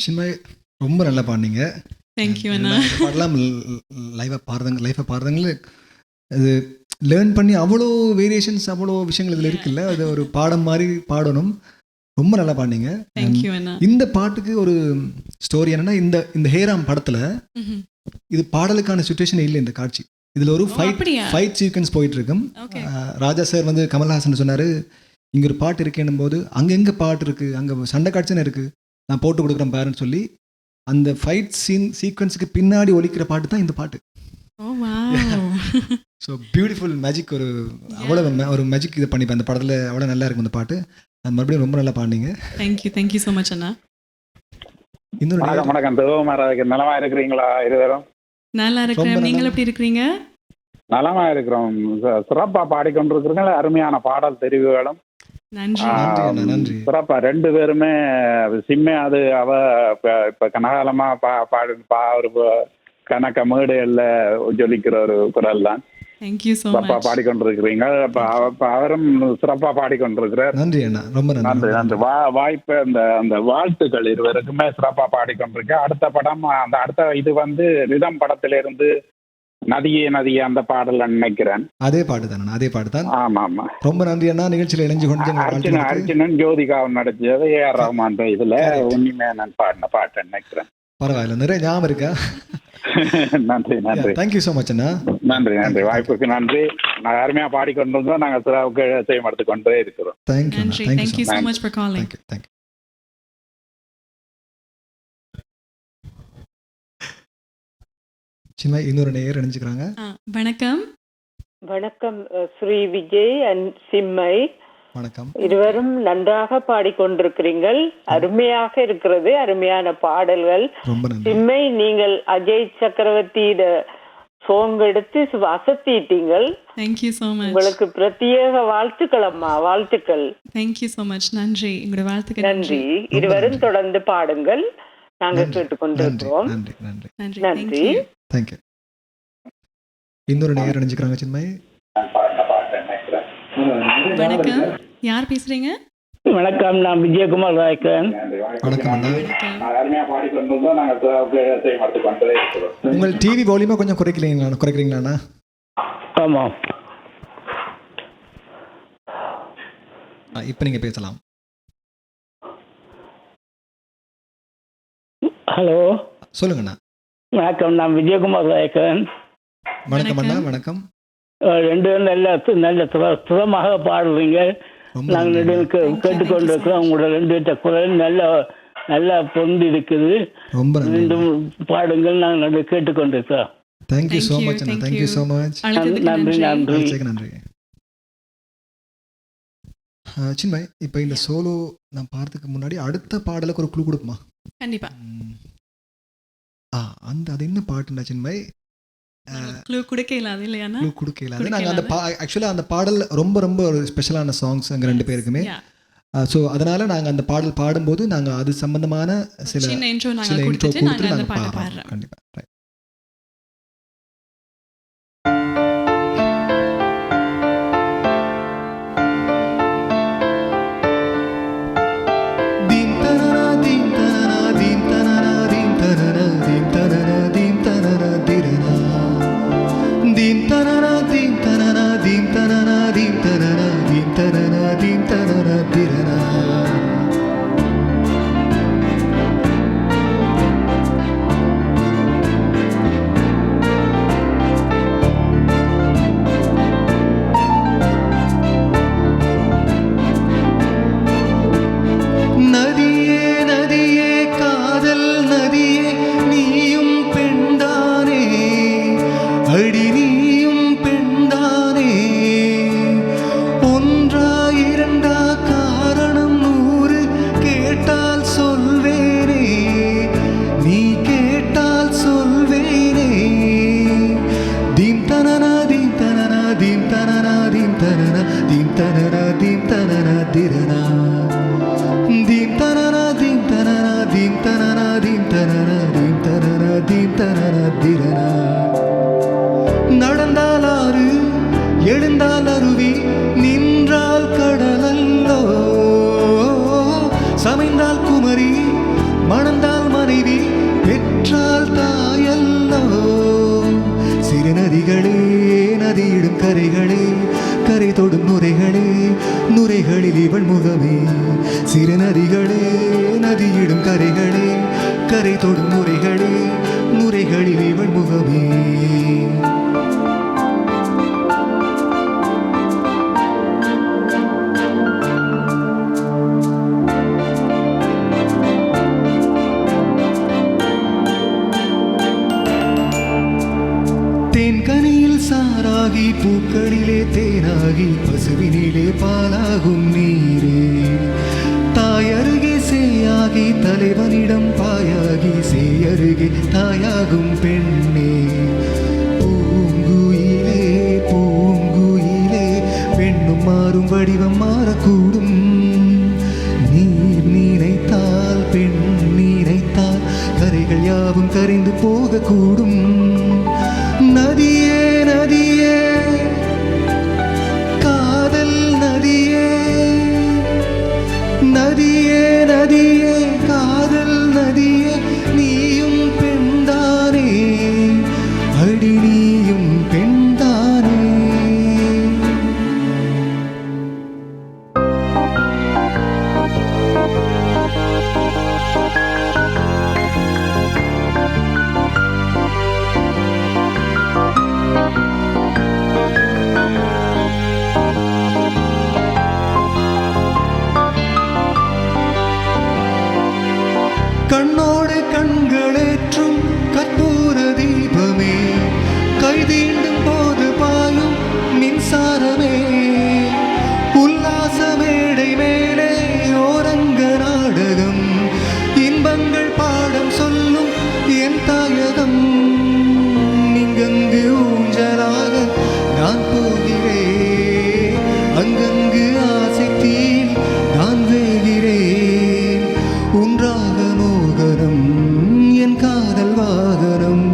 Chinmay ரொம்ப நல்லா பாடினீங்க. தேங்க்யூ அண்ணா. பாடலாம் லைவாக பாடுறவங்களே அது லேர்ன் பண்ணி அவ்வளோ வேரியேஷன்ஸ் அவ்வளோ விஷயங்கள் இதில் இருக்குல்ல, அது ஒரு பாடம் மாதிரி பாடணும். ரொம்ப நல்லா பாடினீங்க. தேங்க்யூ அண்ணா. இந்த பாட்டுக்கு ஒரு ஸ்டோரி என்னன்னா, இந்த ஹேராம் படத்தில் இது பாடலுக்கான சுச்சுவேஷன் இல்லை. இந்த காட்சி இதில் ஒரு ஃபைட் சீக்வன்ஸ் போயிட்டு இருக்கும். ராஜா சார் வந்து கமல்ஹாசன் சொன்னார், இங்கே ஒரு பாட்டு இருக்கேன்னும் போது அங்கங்கே பாட்டு இருக்குது, அங்கே சண்டை காட்சின்னு இருக்குது, நான் போட்டு கொடுக்குறேன் பாருன்னு சொல்லி அந்த ஃபைட் சீக்வன்ஸுக்கு பின்னாடி ஒலிக்கிற பாட்டு தான் இந்த பாட்டு. ஸோ பியூட்டிஃபுல் மேஜிக், அவ்வளோ ஒரு மேஜிக் இதை பண்ணிப்பேன் அந்த படத்தில். அவ்வளோ நல்லா இருக்கும் அந்த பாட்டு. அது மறுபடியும் ரொம்ப நல்லா பாடினீங்க. தேங்க்யூ ஸோ மச் அண்ணா. இன்னொரு வணக்கம் நலமா இருக்கிறீங்களா? இருவரும் நல்லா இருக்கிறேன். நீங்கள் எப்படி இருக்கிறீங்க? நலமா இருக்கிறோம். சிறப்பா பாடிக்கொண்டிருக்கிறீங்களா? அருமையான பாடல் தெரிவுகளும் நன்றி. சிறப்பா 2 பேருமே. சிம்மே அது அவ இப்ப கனகாலமா ஒரு கணக்க மேடையில் ஜொலிக்கிற ஒரு குரல் தான். சிறப்பா பாடிக்கொண்டிருக்கிறீங்க. அவரும் சிறப்பா பாடிக்கொண்டிருக்கிறார். நன்றி அண்ணா, ரொம்ப நன்றி. வாய்ப்பு அந்த வாழ்த்துக்கள் இருவருக்குமே. சிறப்பா பாடிக்கொண்டிருக்க. அடுத்த படம் அடுத்த இது வந்து ரிதம் படத்திலிருந்து நதியே அந்த பாடல் நினைக்கிறேன். அதே பாட்டு தான். ஆமா. ரொம்ப நன்றி அண்ணா. நிகழ்ச்சியில் இணைஞ்சு கொண்டு அர்ஜுனன் ஜோதிகாவும் நடிச்சது A.R. ரஹ்மான் இதுல உண்மையா நான் பாடின பாட்டு நினைக்கிறேன். பரவாயில்ல, நிறைய ஞாபகம் இருக்கா? நன்றி. தேங்க்யூ ஸோ மச் அண்ணா. நன்றி. வாய்ப்புக்கு நன்றி. நாங்கள் அருமையா பாடிக்கொண்டிருந்தோம். நாங்கள் சிறப்புக்கு செய்ய எடுத்துக்கொண்டே இருக்கிறோம். Thank you so much for calling. Thank you. சின்ன இன்னொரு நேயர் இணைஞ்சுக்கிறாங்க. வணக்கம் ஸ்ரீ விஜய் அண்ட் சிம்மை. வணக்கம். இருவரும் நன்றாக பாடிக்கொண்டிருக்கிறீர்கள். அருமையாக இருக்கிறது, அருமையான பாடல்கள். சிம்மை, நீங்கள் அஜய் சக்கரவர்த்தியோட சோங் எடுத்து அசத்திட்டீங்கள். Thank you so much. உங்களுக்கு பிரத்யேக வாழ்த்துக்கள் அம்மா, வாழ்த்துக்கள். Thank you so much. நன்றி. உங்களோட வாழ்த்துக்கள். நன்றி. இருவரும் தொடர்ந்து பாடுங்கள், நாங்கள் கேட்டுக்கொண்டிருக்கிறோம். நன்றி. தேங்க்யூ. இன்னொரு நேயர் இணைஞ்சுக்கிறாங்க. சின்மய் வணக்கம். யார் பேசுறீங்க? வணக்கம், நான் விஜயகுமார் ராய்க்கன். வணக்கம் அண்ணா. உங்கள் டிவி வால்யூமை கொஞ்சம் குறைக்கிறீங்களா? ஆமா, இப்போ நீங்க பேசலாம். ஹலோ, சொல்லுங்கண்ணா. வணக்கம், நான் விஜயகுமார் ராய்க்கன். வணக்கம் அண்ணா. வணக்கம். 2 பேரும் நல்ல சுரமாக பாடுறீங்க. நாங்கள் கேட்டுக்கொண்டிருக்கிறோம். உங்களோட 2 பேர்த்த குரல் நல்லா பொந்து இருக்குது. மீண்டும் பாடுங்கள், நாங்கள் கேட்டுக்கொண்டிருக்கிறோம். தேங்க்யூ ஸோ மச் அண்ணா. Thank you so much. நன்றி. சின்மய், இப்போ இந்த சோலோ நான் பார்த்துக்கு முன்னாடி அடுத்த பாடலுக்கு ஒரு க்ளூ கொடுக்குமா? கண்டிப்பா. அது என்ன பாட்டுண்டா சின்மய்? க்ளூ கொடுக்கல இல்லையா? க்ளூ கொடுக்கல. நாங்கள் ஆக்சுவலாக அந்த பாடல் ரொம்ப ரொம்ப ஒரு ஸ்பெஷலான சாங்ஸ் எங்கள் 2 பேருக்குமே. ஸோ அதனால நாங்கள் அந்த பாடல் பாடும்போது நாங்கள் அது சம்பந்தமான சில இன்ட்ரோ கொடுத்துட்டு நாங்கள் பாடுறோம். கண்டிப்பாக. நடந்தால் ஆறு, எழுந்தால் அருவி, நின்றால் கடலல்லோ, சமைந்தால் குமரி, மணந்தால் நதியிடும் கரைகளே கரை தொடும் நுரைகளே நுரைகளில் இவள் முகமே சிறு நதிகளே நதியிடும் கரைகளே கரை தொடும் நுரைகளே நுரைகளில் இவள் முகமே தேன்கனியில் சாராகி பூக்களிலே தேனாகி பசுவினிலே பாலாகும் நீரே தாயருகே சேயாகி தலைவனிடம் பாயாகி சேயருகே தாயாகும் பெண்ணே பூங்குயிலே பூங்குயிலே பெண்ணும் மாறும் வடிவம் மாறக்கூடும் நீர் நினைத்தால் பெண் நினைத்தால் கரைகள் யாவும் கரைந்து போகக்கூடும் நதியே நதியே காதல் நதியே நதியே நதியே காதல் நதியே நீயும் பெண்தானே அடி நீயும் பெண்தானே கண்ணோடு கண்களேற்றும் கற்பூர தீபமே கைதீண்டும் போது பாயும் மின்சாரமே உல்லாச மேடை மேலே ஓரங்க நாடகம் இன்பங்கள் பாடம் சொல்லும் என் தாயகம் இங்கங்கு ஊஞ்சலாக நான் போகிறேன் அங்கங்கு ஆசை தீயில் நான் வேகிறேன் உன்றாக மோகனம் என் காதல் வாகனம்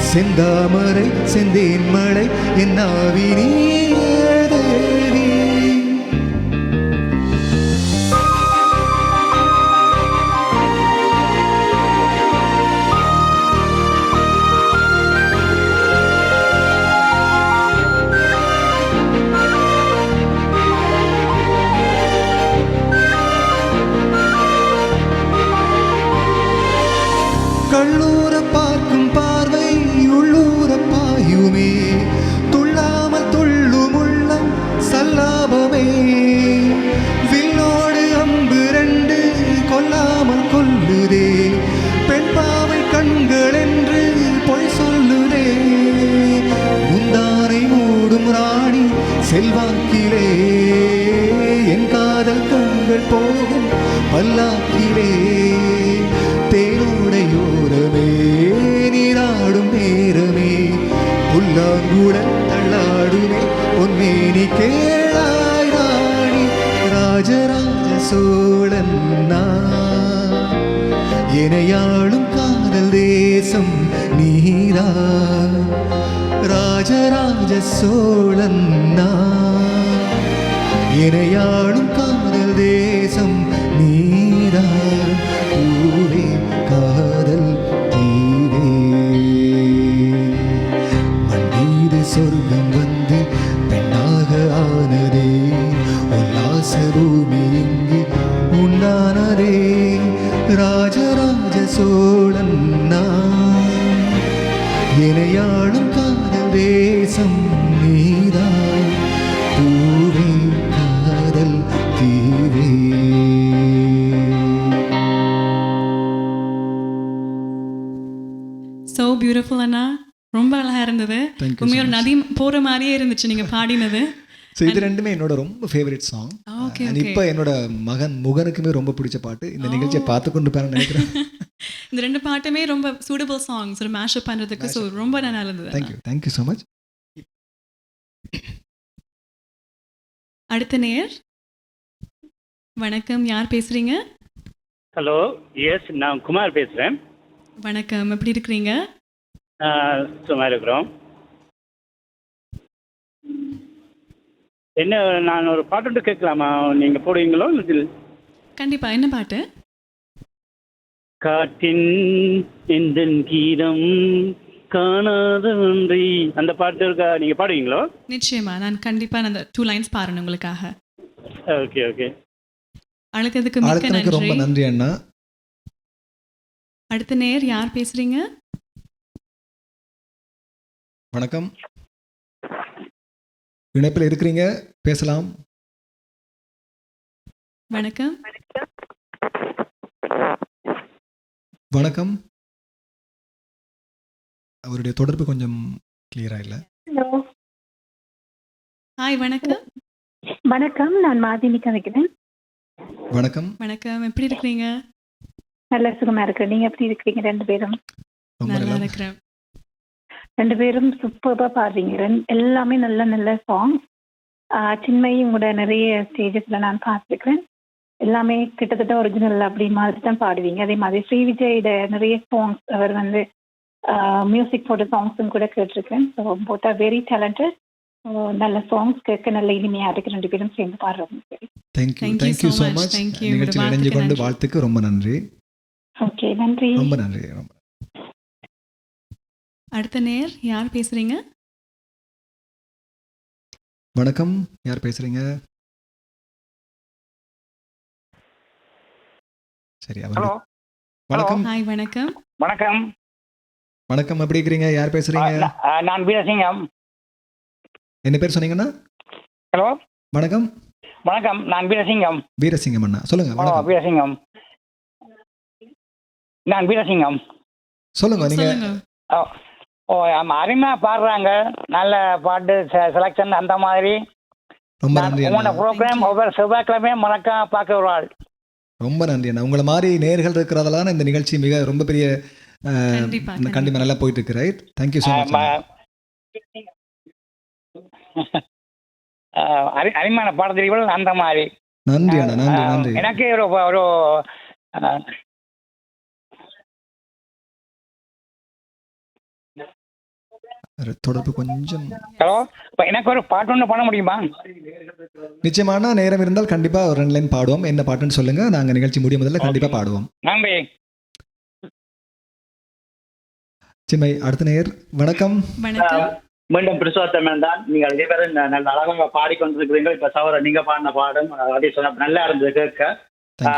செந்தாமரை செந்தேன் மழை என் ஆவினே தேவி கள்ளூர பார்க்கும் பார்வை உள்ளூர பாயுமே துள்ளாமல் துள்ளும் உள்ளம் சல்லாபமே வில்லோடு அம்பு ரெண்டு கொல்லாமல் கொல்லுதே பெண் பாவை கண்கள் என்று பொய் சொல்லுதே முந்தானை மூடும் ராணி செல்வாக்கிலே என் காதல் கண்கள் போகும் பல்லாக்கிலே தேனோடையோரமே நீராடும் நேரமே புல்லாங்குழல் தள்ளாடுமே பொன்மேனி கேளாய் ராணி ராஜராஜ சோழன் நான் எனையாளும் காதல் தேசம் நீரா ராஜராஜ சோழன் நான் எனையாளும் காதல் தேசம் நீரா பூவே காதல் தீவே மண்ணீது சொர்க்கம் வந்து பெண்ணாக ஆனதே உல்லாச பூமி இங்கு உண்டானதே ராஜராஜ சோழன் நான் எனையாளும் காதல் தேசம் நீதான் பூவே காதல் தீவே ஸோ பியூட்டிஃபுல் அண்ணா ரொம்ப அழகா இருந்தது உண்மையோட நதி போற மாதிரியே இருந்துச்சு நீங்க பாடினது ஸோ இது ரெண்டுமே என்னோட ரொம்ப ஃபேவரட் சாங் இப்போ என்னோட மகன் முகனுக்குமே ரொம்ப பிடிச்ச பாட்டு இந்த நிகழ்ச்சியை பார்த்து கொண்டு போறேன்னு நினைக்கிறேன் இந்த ரெண்டு பாட்டுமே ரொம்ப சூட்டபிள் சாங்ஸ் ஒரு மேஷப் பண்றதுக்கு ஸோ ரொம்ப நல்லா இருந்தது தேங்க்யூ ஸோ மச் அடுத்த நேர் வணக்கம் யார் பேசுறீங்க ஹலோ எஸ் நான் குமார் பேசுகிறேன் வணக்கம் எப்படி இருக்கிறீங்க சும்மா இருக்கிறோம் என்ன நான் ஒரு பாட்டு கேட்கலாமா நீங்கள் போடுவீங்களோ கண்டிப்பா என்ன பாட்டு காட்டின் எந்தன் கீதம் காணாத ஒன்றை அந்த பாட்டு இருக்கா, நீங்க பாடுவீங்களோ? நிச்சயமா நான் கண்டிப்பா அந்த 2 லைன்ஸ் பாருங்க உங்களுக்காக. Okay okay. அழைத்ததுக்கு மிக்க அழைத்தனுக்கு ரொம்ப நன்றி. நன்றி அண்ணா. அடுத்த நேர் யார் பேசுறீங்க? வணக்கம், இணைப்பில் இருக்கிறீங்க, பேசலாம். வணக்கம். வணக்கம். அவருடைய தொடர்பு கொஞ்சம் கிளியரா இல்லை. ஹலோ ஹாய் வணக்கம். வணக்கம், நான் மாதினி கதைக்கிறேன். வணக்கம். வணக்கம். எப்படி இருக்கிறீங்க? நல்ல சுகமா இருக்கிறேன். நீங்க எப்படி இருக்கிறீங்க? 2 பேரும் ரொம்ப நல்லா நல்லா. இருக்கிறேன். 2 பேரும் சூப்பராக பாடுறீங்க. எல்லாமே நல்ல நல்ல சாங். சின்மையும் கூட நிறைய ஸ்டேஜஸ்ல நான் பார்த்துருக்கிறேன். எல்லாமே கிட்டத்தட்ட ஒரிஜினல் அப்படி மாதிரி தான் பாடுவீங்க. அதே மாதிரி ஸ்ரீ விஜயோட நிறைய சாங்ஸ், அவர் வந்து மியூசிக் போட்ட சாங்ஸும் கூட கேட்டிருக்கேன். ஸோ போட்டா வெரி டேலண்டட். நல்ல சாங்ஸ் கேட்க நல்ல இனிமையா இருக்கு. 2 பேரும் சேர்ந்து பாடுறோம். சரி, thank you so much. Thank you. நிகழ்ச்சியில் இணைஞ்சு கொண்டு வாழ்த்துக்கு வாழ்த்துக்கு ரொம்ப நன்றி. ஓகே, நன்றி. ரொம்ப நன்றி. ரொம்ப அடுத்த நேர் யார் பேசுறீங்க? வணக்கம், யார் பேசுறீங்க? சரி, அவர். ஹலோ. வணக்கம். ஹாய் வணக்கம். வணக்கம். வணக்கம், எப்படி இருக்கிறீங்க? யார் பேசுறீங்க? நான் வீரசிங்கம். என்ன பேர் சொன்னீங்கன்னா? ஹலோ. வணக்கம். வணக்கம், நான் வீரசிங்கம். வீரசிங்கம் அண்ணா, சொல்லுங்க. வணக்கம். வீரசிங்கம். நான் வீரசிங்கம். சொல்லுங்க நீங்க. அருமையா பாடுறாங்க. நல்ல பாட்டு செலக்ஷன் அந்த மாதிரி. ரொம்ப நன்றி உங்களோட அண்ணா. ப்ரோக்ராம் ஒவ்வொரு செவ்வாய்க்கிழமையும் மறக்காம பார்க்க ஒரு ஆள். ரொம்ப நன்றி அண்ணா. உங்களை மாதிரி நேர்கள் இருக்கிறதால இந்த நிகழ்ச்சி மிக ரொம்ப பெரிய கண்டிப்பா நல்லா போயிட்டு இருக்கு. Right, thank you so much. அருமையான பாடத்திரிகள் அந்த மாதிரி. நன்றி அண்ணா, நன்றி நன்றி. எனக்கு ஒரு தொடர்பு கொஞ்சம். ஹலோ, எனக்கு ஒரு பாட்டு ஒன்று பண்ண முடியுமா? நிச்சயமான நேரம் இருந்தால் கண்டிப்பா ஒரு 2 லைன் பாடுவோம். என்ன பாட்டுன்னு சொல்லுங்க, நாங்க நிகழ்ச்சி முடியும் முதல்ல கண்டிப்பா பாடுவோம். நன்றி. சின்மை, அடுத்த நேர். வணக்கம். வணக்கம். மீண்டும் பிரிசுவாத்தமன் தான். நீங்கள் இதே பேர் நல்ல அழகாக பாடிக்கொண்டிருக்கிறீங்க. இப்ப சவர நீங்க பாடின பாடம் அதே நல்லா இருந்தது கேட்க.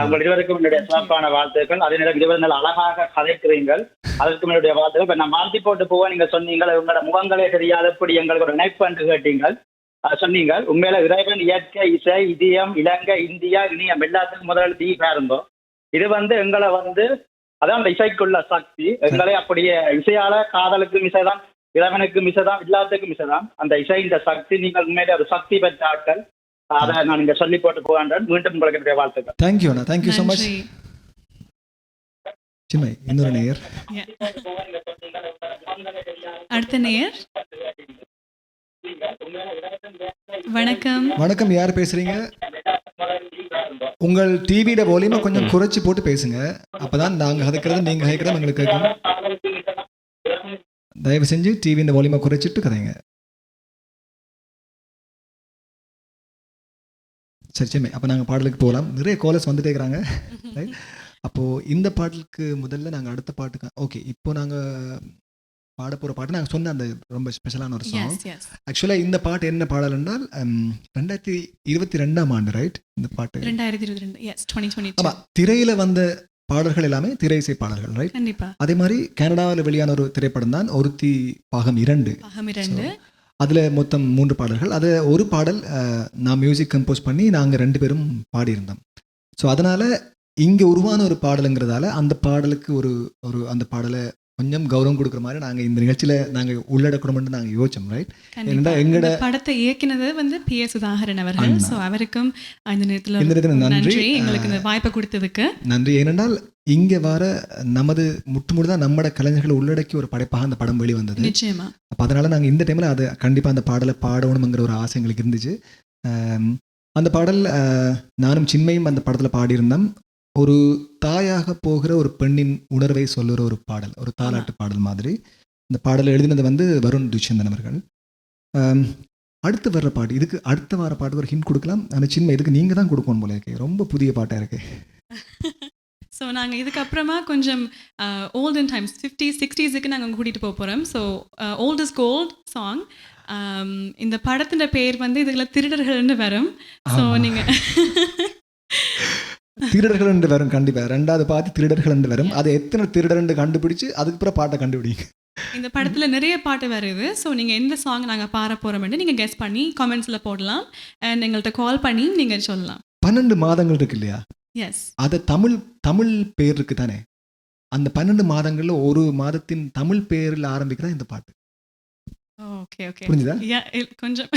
உங்கள் இருவருக்கும் என்னுடைய சிறப்பான வாழ்த்துக்கள். அதே நேரம் இருவரும் நல்ல அழகாக கதைக்கிறீர்கள். அதற்கும் என்னுடைய வாழ்த்துக்கள். இப்ப நான் வாழ்த்தி போட்டு போக நீங்க சொன்னீங்க, உங்களோட முகங்களே தெரியாது எப்படி எங்களுக்கு ஒரு நினைப்பு என்று கேட்டீங்கள். சொன்னீங்க. உண்மையில இறைவன் இயற்கை இசை இதயம் இலங்கை இந்தியா இனியம் எல்லாத்துக்கும் முதல்ல தீபா இருந்தோம். இது எங்களை அதான் அந்த இசைக்குள்ள சக்தி. எங்களை அப்படியே இசையால காதலுக்கும் இசைதான், இறைவனுக்கும் இசைதான், எல்லாத்துக்கும் இசைதான். அந்த இசை இந்த சக்தி. நீங்கள் உண்மையிலே ஒரு சக்தி பெற்ற ஆட்கள். அதை நான் இங்க சொல்லி போட்டு போகின்றேன். மீண்டும் உங்களுக்கு என்னுடைய வாழ்த்துக்கள். தேங்க்யூ அண்ணா, தேங்க்யூ ஸோ மச். சின்மை, இன்னொரு நேயர். அடுத்த நேயர். வணக்கம். வணக்கம், யார் பேசுறீங்க? உங்கள் டிவியோட வால்யூமை கொஞ்சம் குறைச்சி போட்டு பேசுங்க. அப்பதான் நாங்க கதைக்கிறது நீங்க கேட்கறது எங்களுக்கு கேட்கும். தயவு செஞ்சு டிவியோட வால்யூமை குறைச்சிட்டு கதைங்க. சரி சின்மை, அப்போ நாங்கள் பாடலுக்கு போகலாம். நிறைய காலர்ஸ் வந்துட்டே இருக்கிறாங்க. ரைட், அப்போது இந்த பாடலுக்கு முதல்ல நாங்கள் அடுத்த பாட்டுக்கு ஓகே. இப்போ நாங்கள் பாட போகிற பாட்டு நாங்கள் சொன்ன அந்த ரொம்ப ஸ்பெஷலான ஒரு சாங். ஆக்சுவலாக இந்த பாட்டு என்ன பாடல் என்றால் 2022ஆம் ஆண்டு. ரைட், இந்த பாட்டு 2022. ஆமாம், திரையில் வந்த பாடல்கள் எல்லாமே திரை இசை பாடல்கள். ரைட், கண்டிப்பா. அதே மாதிரி கனடாவில் வெளியான ஒரு திரைப்படம் தான் ஒருத்தி பாகம் 2. அதில் மொத்தம் 3 பாடல்கள். அது ஒரு பாடல் நான் மியூசிக் கம்போஸ் பண்ணி நாங்கள் 2 பேரும் பாடியிருந்தோம். ஸோ அதனால் இங்கே உருவான ஒரு பாடலுங்கிறதால அந்த பாடலுக்கு ஒரு அந்த பாடலை கொஞ்சம் கௌரவம் கொடுக்குற மாதிரி நாங்கள் இந்த நிகழ்ச்சியில் நாங்கள் உள்ளடக்கணும்னு நாங்கள் யோசிச்சோம். ரைட், எங்களோட படத்தை இயக்கினது PS சுதாகரன் அவர்கள். ஸோ அவருக்கும் இந்த நேரத்தில் நன்றி, எங்களுக்கு இந்த வாய்ப்பை கொடுத்ததுக்கு நன்றி. ஏனென்றால் இங்கே வர நமது முற்றுமுழுதான் நம்மட கலைஞர்களை உள்ளடக்கி ஒரு படைப்பாக அந்த படம் வெளிவந்தது. நிச்சயமா. அப்போ அதனால் நாங்கள் இந்த டைமில் அது கண்டிப்பாக அந்த பாடலை பாடணுங்கிற ஒரு ஆசை எங்களுக்கு இருந்துச்சு. அந்த பாடல் நானும் சின்மையும் அந்த படத்தில் பாடியிருந்தோம். ஒரு தாயாக போகிற ஒரு பெண்ணின் உணர்வை சொல்லுற ஒரு பாடல், ஒரு தாலாட்டு பாடல் மாதிரி. இந்த பாடலை எழுதினது வருண் துஷந்தன் அவர்கள். அடுத்து வர்ற பாட்டு, இதுக்கு அடுத்த வார பாட்டு ஒரு ஹிண்ட் கொடுக்கலாம். அந்த சின்மை இதுக்கு நீங்கள் தான் கொடுக்கணும் போல இருக்கு. ரொம்ப புதிய பாட்டாக இருக்கு. ஸோ நாங்கள் இதுக்கப்புறமா கொஞ்சம் ஓல்டன் டைம்ஸ் 50s 60s நாங்கள் கூட்டிகிட்டு போக போகிறோம். So old is gold song. இந்த படத்தின் பேர் வந்து இதில் திருடர்கள்னு வரும். ஸோ நீங்கள் திருடர்கள் என்று வரும். கண்டிப்பாக ரெண்டாவது பார்த்து திருடர்கள் என்று வரும். அது எத்தனை திருடர் கண்டுபிடிச்சு அதுக்கப்புறம் பாட்டை கண்டுபிடிங்க. இந்த படத்தில் நிறைய பாட்டு வருது. ஸோ நீங்கள் எந்த சாங் நாங்கள் பாட போகிறோம்னு நீங்கள் கெஸ் பண்ணி கமெண்ட்ஸில் போடலாம். அண்ட் எங்கள்கிட்ட கால் பண்ணி நீங்கள் சொல்லலாம். 12 மாதங்கள் இருக்கு இல்லையா? எஸ். அது தமிழ் பேர் இருக்கு தானே? அந்த 12 மாதங்களில் ஒரு மாதத்தின் தமிழ் பேரில் ஆரம்பிக்கிறதா இந்த பாட்டு. ஓகே ஓகே புரிஞ்சுதா? கொஞ்சம்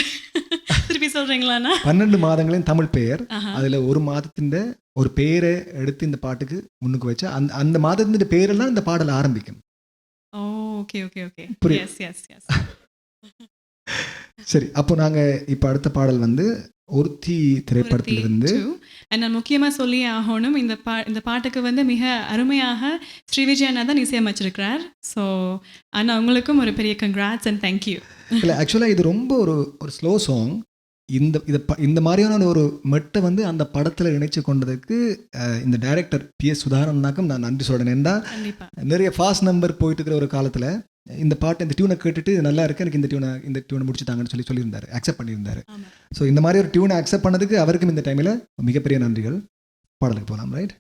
திருப்பி சொல்கிறீங்களாண்ணா? 12 மாதங்களின் தமிழ் பெயர், அதில் ஒரு மாதத்தின் ஒரு பேரை எடுத்து இந்த பாட்டுக்கு முன்னுக்கு வச்சா அந்த மாதத்தின் பேரெல்லாம் இந்த பாடல் ஆரம்பிக்கும். Okay okay okay. Yes yes yes. சரி, அப்போ நாங்கள் இப்போ அடுத்த பாடல் வந்து ஒருத்தி திரைப்படத்திலிருந்து. நான் முக்கியமாக சொல்லி ஆகணும், இந்த பாட்டுக்கு வந்து மிக அருமையாக ஸ்ரீவிஜயண்ணா தான் இசையமைச்சிருக்கிறார். ஸோ ஆனால் உங்களுக்கும் ஒரு பெரிய கங்க்ராட்ஸ் அண்ட் தேங்க்யூ. இல்லை, ஆக்சுவலாக இது ரொம்ப ஒரு ஸ்லோ சாங். இந்த மாதிரியான ஒரு மெட்டை வந்து அந்த படத்தில் இணைச்சு கொண்டதுக்கு இந்த டைரக்டர் PS சுதாகரனாக்கும் நான் நன்றி சொல்கிறேன். ஏன்னா நிறைய ஃபாஸ்ட் நம்பர் போயிட்டு இருக்கிற ஒரு காலத்தில் இந்த பாட்டு இந்த டியூனை கேட்டுட்டு நல்லா இருக்கு, எனக்கு இந்த டியூனை முடிச்சுட்டாங்கன்னு சொல்லியிருந்தாரு, அக்செப்ட் பண்ணியிருந்தாரு. ஸோ இந்த மாதிரி ஒரு டியூனை அக்செப்ட் பண்ணதுக்கு அவருக்கும் இந்த டைமில் மிகப்பெரிய நன்றிகள். பாடலுக்கு போகலாம். ரைட்.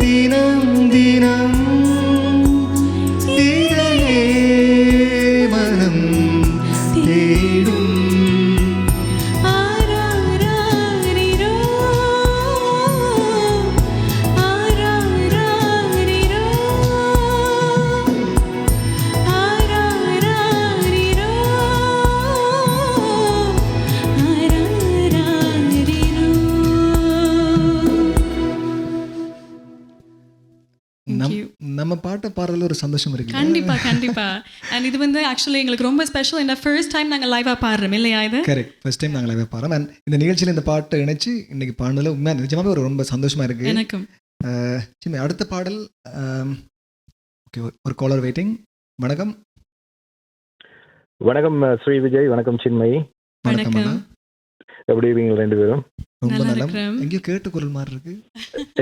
தினம் தினம் பாடுறதுல ஒரு சந்தோஷம் இருக்கு. கண்டிப்பா கண்டிப்பா. அண்ட் இது வந்து ஆக்சுவலி எங்களுக்கு ரொம்ப ஸ்பெஷல். இந்த ஃபர்ஸ்ட் டைம் நாங்கள் லைவாக பாடுறோம் இல்லையா? இது கரெக்ட், ஃபர்ஸ்ட் டைம் நாங்கள் லைவாக பாடுறோம். அண்ட் இந்த நிகழ்ச்சியில் இந்த பாட்டை இணைச்சு இன்னைக்கு பாடுனதில் உண்மையாக நிஜமாவே ஒரு ரொம்ப சந்தோஷமா இருக்கு எனக்கும். சின்ன அடுத்த பாடல். ஓகே, ஒரு காலர் வெயிட்டிங். வணக்கம். வணக்கம் ஸ்ரீ விஜய். வணக்கம் சின்மயி. வணக்கம் அண்ணா. எப்படி இருக்கீங்க ரெண்டு பேரும்? ரொம்ப நல்லா. எங்கேயோ கேட்ட குரல் மாதிரி இருக்கு.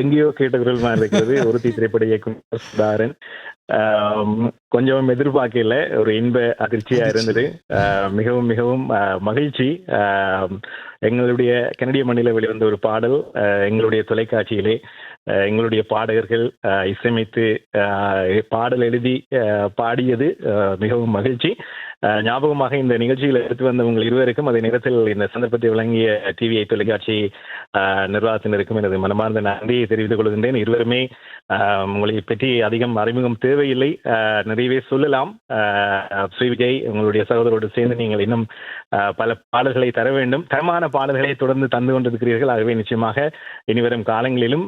எங்கேயோ கேட்ட குரல் மாதிரி இருக்கிறது. ஒரு திரைப்பட இயக்குனர் சுதாரன். கொஞ்சம் எதிர்பார்க்கல, ஒரு இன்ப அதிர்ச்சியா இருந்தது. மிகவும் மிகவும் மகிழ்ச்சி. எங்களுடைய கனடிய மண்ணில வெளிவந்த ஒரு பாடல் எங்களுடைய தொலைக்காட்சியிலே எங்களுடைய பாடகர்கள் இசையமைத்து பாடல் எழுதி பாடியது மிகவும் மகிழ்ச்சி. ஞாபகமாக இந்த நிகழ்ச்சியில் எடுத்து வந்த உங்கள் இருவருக்கும் அதே நேரத்தில் இந்த சந்தர்ப்பத்தை வழங்கிய டிவிஐ தொலைக்காட்சி நிர்வாகத்தினருக்கும் எனது மனமார்ந்த நன்றியை தெரிவித்துக் கொள்கின்றேன். இருவருமே உங்களை பற்றி அதிகம் அறிமுகம் தேவையில்லை, நிறையவே சொல்லலாம். ஸ்ரீ விஜய், உங்களுடைய சகோதரோடு சேர்ந்து நீங்கள் இன்னும் பல பாடல்களை தர வேண்டும். தரமான பாடல்களை தொடர்ந்து தந்து கொண்டிருக்கிறீர்கள். ஆகவே நிச்சயமாக இனிவரும் காலங்களிலும்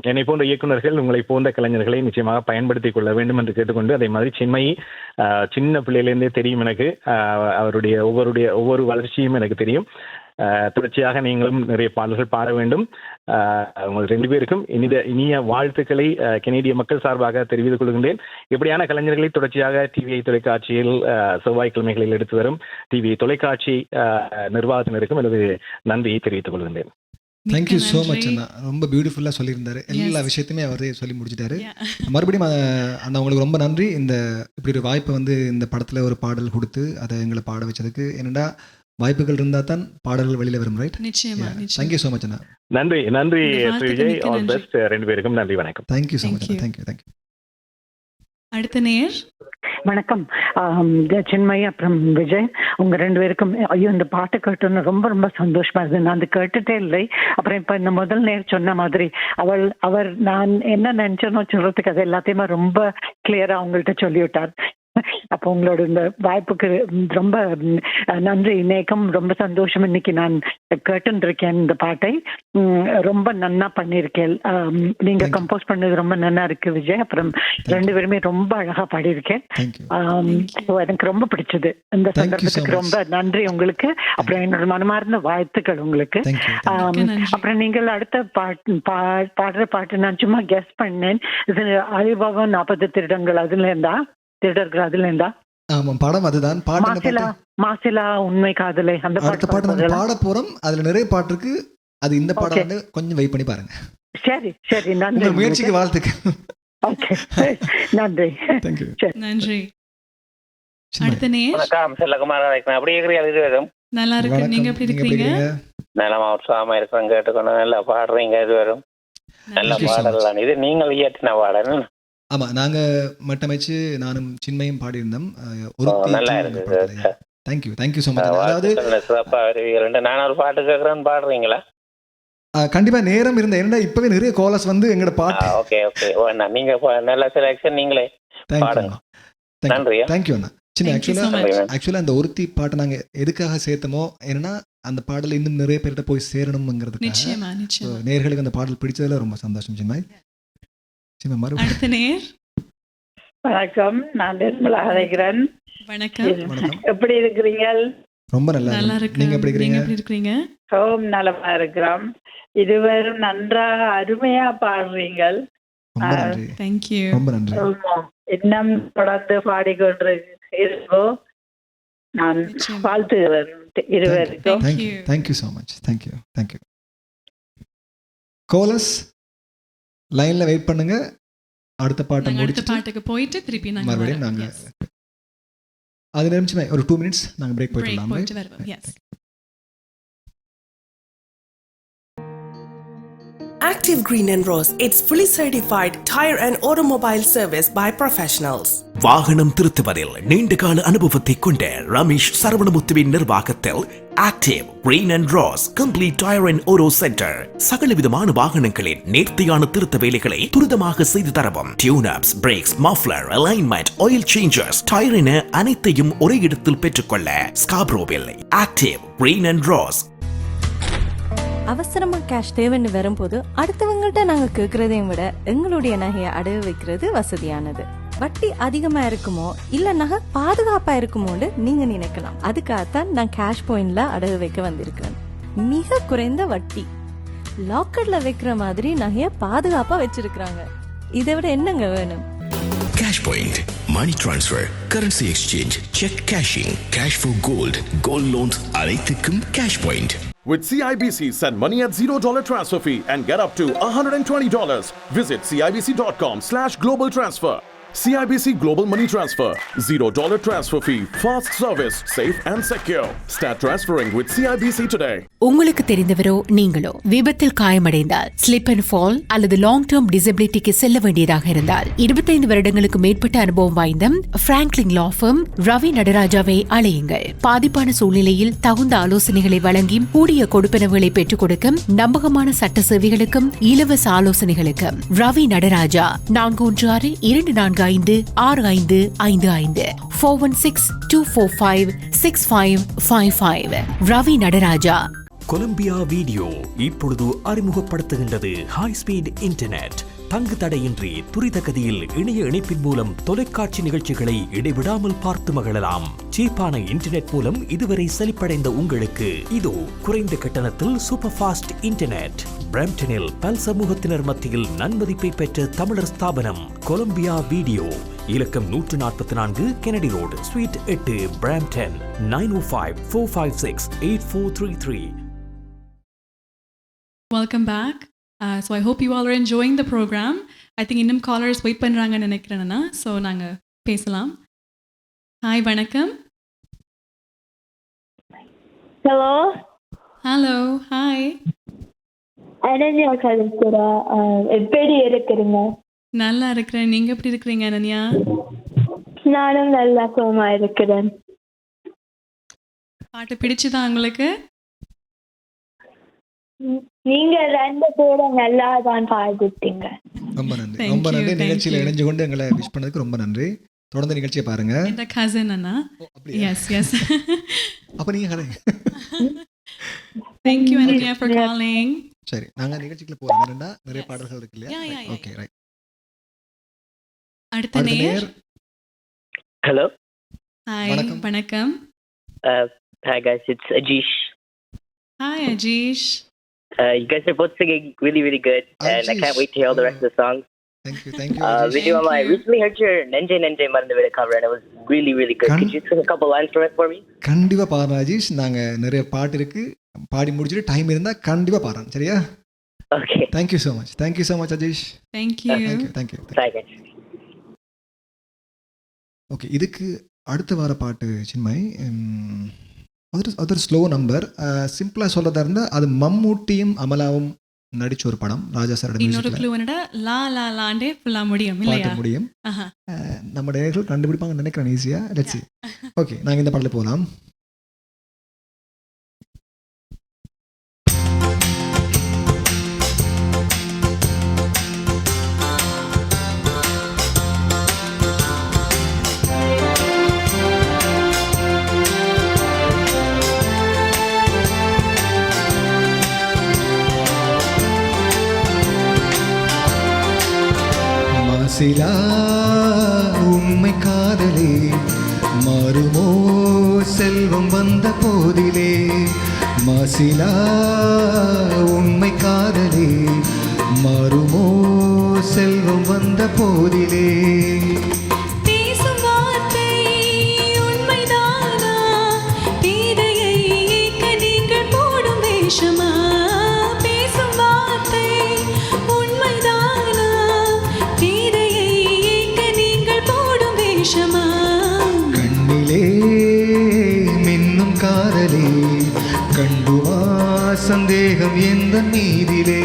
என்னை போன்ற இயக்குநர்கள் உங்களை போன்ற கலைஞர்களை நிச்சயமாக பயன்படுத்திக் கொள்ள வேண்டும் என்று கேட்டுக்கொண்டு, அதே மாதிரி சின்மயி சின்ன பிள்ளையிலேருந்தே தெரியும் எனக்கு. ஒவ்வொரு வளர்ச்சியும் எனக்கு தெரியும். தொடர்ச்சியாக நீங்களும் நிறைய பாடல்கள் பாட வேண்டும். உங்கள் ரெண்டு பேருக்கும் இனிய வாழ்த்துக்களை கனேடிய மக்கள் சார்பாக தெரிவித்துக் கொள்கின்றேன். இப்படியான கலைஞர்களை தொடர்ச்சியாக டிவிஐ தொலைக்காட்சியில் செவ்வாய்க்கிழமைகளில் எடுத்து வரும் டிவிஐ தொலைக்காட்சி நிர்வாகத்தினருக்கும் எனது நன்றியை தெரிவித்துக் கொள்கின்றேன். தேங்க்யூ ஸோ மச் அண்ணா. ரொம்ப பியூட்டிஃபுல்லாக சொல்லியிருந்தாரு. எல்லா விஷயத்தையுமே அவரே சொல்லி முடிச்சிட்டாரு. மறுபடியும் அந்த உங்களுக்கு ரொம்ப நன்றி. இந்த இப்படி ஒரு வாய்ப்பை வந்து இந்த படத்தில் ஒரு பாடல் கொடுத்து அதை எங்களை பாட வச்சதுக்கு. என்னடா வாய்ப்புகள் இருந்தால் தான் பாடல்கள் வெளியில் வரும். ரைட்? நிச்சயமா. தேங்க்யூ ஸோ மச் அண்ணா. நன்றி நன்றி விஜய். ஆல் பெஸ்ட் ரெண்டு பேருக்கும். நன்றி, வணக்கம். Thank you so much. தேங்க்யூ. அடுத்த நேயர். வணக்கம் சின்மயி அப்புறம் விஜய், உங்க ரெண்டு பேருக்கும். ஐயோ, இந்த பாட்டை கேட்டோன்னு ரொம்ப ரொம்ப சந்தோஷமா இருந்தது. நான் அது கேட்டுட்டே இல்லை. அப்புறம் இப்ப இந்த முதல் நேர் சொன்ன மாதிரி அவர் நான் என்ன நினைச்சேனோ சொல்றதுக்கு அது எல்லாத்தையுமே ரொம்ப கிளியரா அவங்கள்ட்ட சொல்லிவிட்டார். அப்போ உங்களோட இந்த வாய்ப்புக்கு ரொம்ப நன்றி. நேக்கம் ரொம்ப சந்தோஷம். இன்னைக்கு நான் கேட்டுன்னு இருக்கேன் இந்த பாட்டை. ரொம்ப நன்னா பண்ணியிருக்கேன். நீங்க கம்போஸ் பண்ணது ரொம்ப நன்னா இருக்கு விஜய். அப்புறம் ரெண்டு பேருமே ரொம்ப அழகா பாடியிருக்கேன். எனக்கு ரொம்ப பிடிச்சது. இந்த சந்தர்ப்பத்துக்கு ரொம்ப நன்றி உங்களுக்கு. அப்புறம் என்னோட மனமார்ந்த வாழ்த்துக்கள் உங்களுக்கு. அப்புறம் நீங்கள் அடுத்த பாடுற பாட்டு நான் சும்மா கெஸ் பண்ணேன். இது அலிபாபா 40 திருடங்கள் அதுல இருந்தா படம் அதுதான். மாசிலா உண்மை காதலை அந்த பாட்டு நம்ம பாட போறோம். அதுல நிறைய பாட்டு இருக்கு. அது இந்த பாடம் வந்து கொஞ்சம் வெயிட் பண்ணி பாருங்க. சரி நன்றி. முயற்சிக்கு வாழ்த்துக்கள். ஓகே, நன்றி. நன்றி. அடுத்த நேயர். வணக்கம் செல்லகுமார். எப்படி இருக்கிறீங்க? நல்லா இருக்கு. நீங்க எப்படி இருக்கீங்க? நலமா உற்சாகமா இருக்கிறேன். கேட்டுக்கொண்டு நல்லா பாடுறீங்க. இது வரும் நல்ல பாடல். இது நீங்கள் இயற்றின பாடல். ஆமா, நாங்க மட்டமைச்சு நானும் சின்மயும் பாடியிருந்தோம். நல்லா இருக்கு. Thank you so much. அதாவது சிறப்பா வருவீங்க. நான் ஒரு பாட்டு கேட்கறேன்னு பாடுறீங்களா? கண்டிப்பா நேரம் இருந்த என்னடா இப்பவே நிறைய காலர்ஸ் வந்து எங்களோட பாட்டு. ஓகே நீங்க நல்ல செலக்ஷன். நீங்களே பாடுங்க. நன்றி. தேங்க்யூ அண்ணா. சின்ன ஆக்சுவலா அந்த ஒருத்தி பாட்டை நாங்க எதுக்காக சேர்த்தோமோ என்னன்னா அந்த பாடல் இன்னும் நிறைய பேர்கிட்ட போய் சேரணுங்கிறதுக்காக. நேயர்களுக்கு அந்த பாடல் பிடிச்சதுல ரொம்ப சந்தோஷம் சின்மய். அடுத்த நேயர். வணக்கம், நான் நிர்மலா அழைக்கிறேன். வணக்கம். எப்படி இருக்கிறீங்க? ரொம்ப நல்லா இருக்கு. நீங்க எப்படி இருக்கீங்க? ரொம்ப நலமா இருக்கிறோம். இதுவரும் நன்றாக அருமையா பாடுறீங்க. ரொம்ப நன்றி. இன்னும் தொடர்ந்து பாடிக்கொண்டு இருக்கோ நான் வாழ்த்துகிறேன் இருவருக்கும். Thank you so much. Thank you. Goals லைன்ல வெயிட் பண்ணுங்க. அடுத்த பாட்டுக்கு போயிட்டு திருப்பி மறுபடியும் நாங்க அது நிமிஷமே ஒரு 2 minutes நாங்க பிரேக் போயிடலாம். Active Green and Rose, it's fully certified tire and automobile service by professionals. வாகனம் திருத்துவதில் நீண்டகால அனுபவத்தை கொண்ட ரமேஷ் சரவணமுத்துவின் நிர்வாகத்தில் Active Green and Rose Complete Tire and Auto Center சகலவிதமான வாகனங்களின் நேர்த்தியான திருத்த வேலைகளை துரிதமாக செய்து தரவும். Tune ups, brakes, muffler, alignment, oil changers, tyre என அனைத்தையும் ஒரே இடத்தில் பெற்றுக்கொள்ள ஸ்காப்ரோவில் Active Green and Rose. அவசரமா கேஷ் தேவைன்னு வரும்போது அடுத்தவங்கள்ட்ட நாங்க கேட்கறதையும் விட எங்களுடைய நகையை அடகு வைக்கிறது வசதியானது. வட்டி அதிகமா இருக்குமோ இல்ல நகை பாதுகாப்பா இருக்குமோன்னு நீங்க நினைக்கலாம். அதுக்காகத்தான் நான் கேஷ் பாயிண்ட்ல அடகு வைக்க வந்திருக்கிறேன். மிக குறைந்த வட்டி, லாக்கர்ல வைக்கிற மாதிரி நகைய பாதுகாப்பா வச்சிருக்காங்க. இதை விட என்னங்க வேணும்? Cash Point, money transfer, currency exchange, check cashing, cash for gold, gold loans அனைத்துக்கும் Cash Point. With CIBC, send money at $0 transfer fee and get up to $120. Visit cibc.com/global transfer. CIBC Global Money Transfer. $0 transfer fee. Fast service. Safe and secure. Start transferring with CIBC today. உங்களுக்கு தெரிந்தவரோ நீங்களோ விபத்தில் காயமடைந்தால், slip and fall அல்லது long term டிசபிலிட்டிக்கு செல்ல வேண்டியதாக இருந்தால் 25 வருடங்களுக்கு மேற்பட்ட அனுபவம் வாய்ந்த பிராங்க்லின் லா ஃபர்ம் ரவி நடராஜாவை அழையுங்கள். பாதிப்பான சூழ்நிலையில் தகுந்த ஆலோசனைகளை வழங்கி கூடிய கொடுப்பனவுகளை பெற்றுக் கொடுக்க நம்பகமான சட்ட சேவைகளுக்கும் இலவச ஆலோசனைகளுக்கும் ரவி நடராஜா 413-445-6555 416-245-6555. ரவி நடராஜா. கொலம்பியா வீடியோ இப்பொழுது அறிமுகப்படுத்துகின்றது ஹை ஸ்பீட் இன்டர்நெட். தங்கு தடையின்றி துரித கதியில் இணைய இணைப்பின் மூலம் தொலைக்காட்சி நிகழ்ச்சிகளை இடைவிடாமல் பார்த்து மகிழலாம். சீப்பான இன்டர்நெட் மூலம் இதுவரை செழிப்படைந்த உங்களுக்கு இதோ குறைந்த கட்டணத்தில் சூப்பர் ஃபாஸ்ட் இன்டர்நெட். பிரம்டனில் பல் சமூகத்தினர் மத்தியில் நன்மதிப்பை பெற்ற தமிழர் ஸ்தாபனம் கொலம்பியா வீடியோ. இலக்கம் 144 Kennedy road, suite 8, Brampton. 905-456-8433. Welcome back. So I hope you all are enjoying the program. I think இன்னும் காலர்ஸ் வெயிட் பண்ணுறாங்கன்னு நினைக்கிறேன்னா, ஸோ நாங்கள் பேசலாம். ஹாய், வணக்கம். Hello. Hello, hi. Ananya Kaliswara, எப்படி இருக்கிறீங்க? நல்லா இருக்கிறேன். நீங்கள் எப்படி இருக்கிறீங்க அனன்யா? நானும் நல்லா கோமா இருக்கிறேன். பாட்டு பிடிச்சுதா உங்களுக்கு? நீங்க 2 பேரும் நல்லா தான் பாடிட்டீங்க. ரொம்ப நன்றி, ரொம்ப நன்றி. நிகழ்ச்சியில் இணைஞ்சு கொண்டு எங்களை விஷ் பண்ணதுக்கு ரொம்ப நன்றி. தொடர்ந்து நிகழ்ச்சியை பாருங்க. இந்த கசின் அண்ணா. S S. அப்ப நீங்க கதை. Thank you Ananya for calling. சரி, நாங்க நிகழ்ச்சிக்குள்ள போறோம். நிறைய பாடல்கள் இருக்கு இல்லையா? Okay, right. அடுத்த நேர். Hello. Hi, வணக்கம். Hi guys, it's Ajish. Hi Ajish. You guys are both singing really, really good, and I can't wait to hear all the rest of the songs. Thank you, thank you. Video Mama, I recently heard your Nenje Nenje Marandavida cover, and it was really, really good. Could you sing a couple lines from it for me? கண்டிப்பா பாடுறேன் அஜீஷ். நாங்க நிறைய பாட்டு இருக்கு, பாடி முடிச்சிட்டு time இருந்தா கண்டிப்பா பாடுறேன். சரியா? Okay. Thank you so much. Thank you so much Ajish. Thank you. Thank you. Bye guys. Okay, இதுக்கு அடுத்த வார பாட்டு சின்மய் அதர் ஸ்லோ நம்பர். சிம்பிளாக சொல்கிறதா இருந்தால் அது மம்மூட்டியும் அமலாவும் நடிச்ச ஒரு படம். ராஜா சாரோட இன்னொரு க்ளூ என்னடா, லா லா லாண்டே ஃபுல்லா முடியும் இல்லையா? முடியும். நம்ம நேயர்கள் கண்டுபிடிப்பாங்கன்னு நினைக்கிறேன் ஈஸியாக. Let's see. ஓகே, நாங்கள் இந்த பாடல போகலாம். சிலா உண்மை காதலே மாறுமோ செல்வம் வந்த போதிலே. மாசிலா உண்மை காதலே மாறுமோ செல்வம் வந்த போதிலே. கண்ணிலே மின்னும் காதலே கண்டுமா சந்தேகம் எந்த மீதிலே.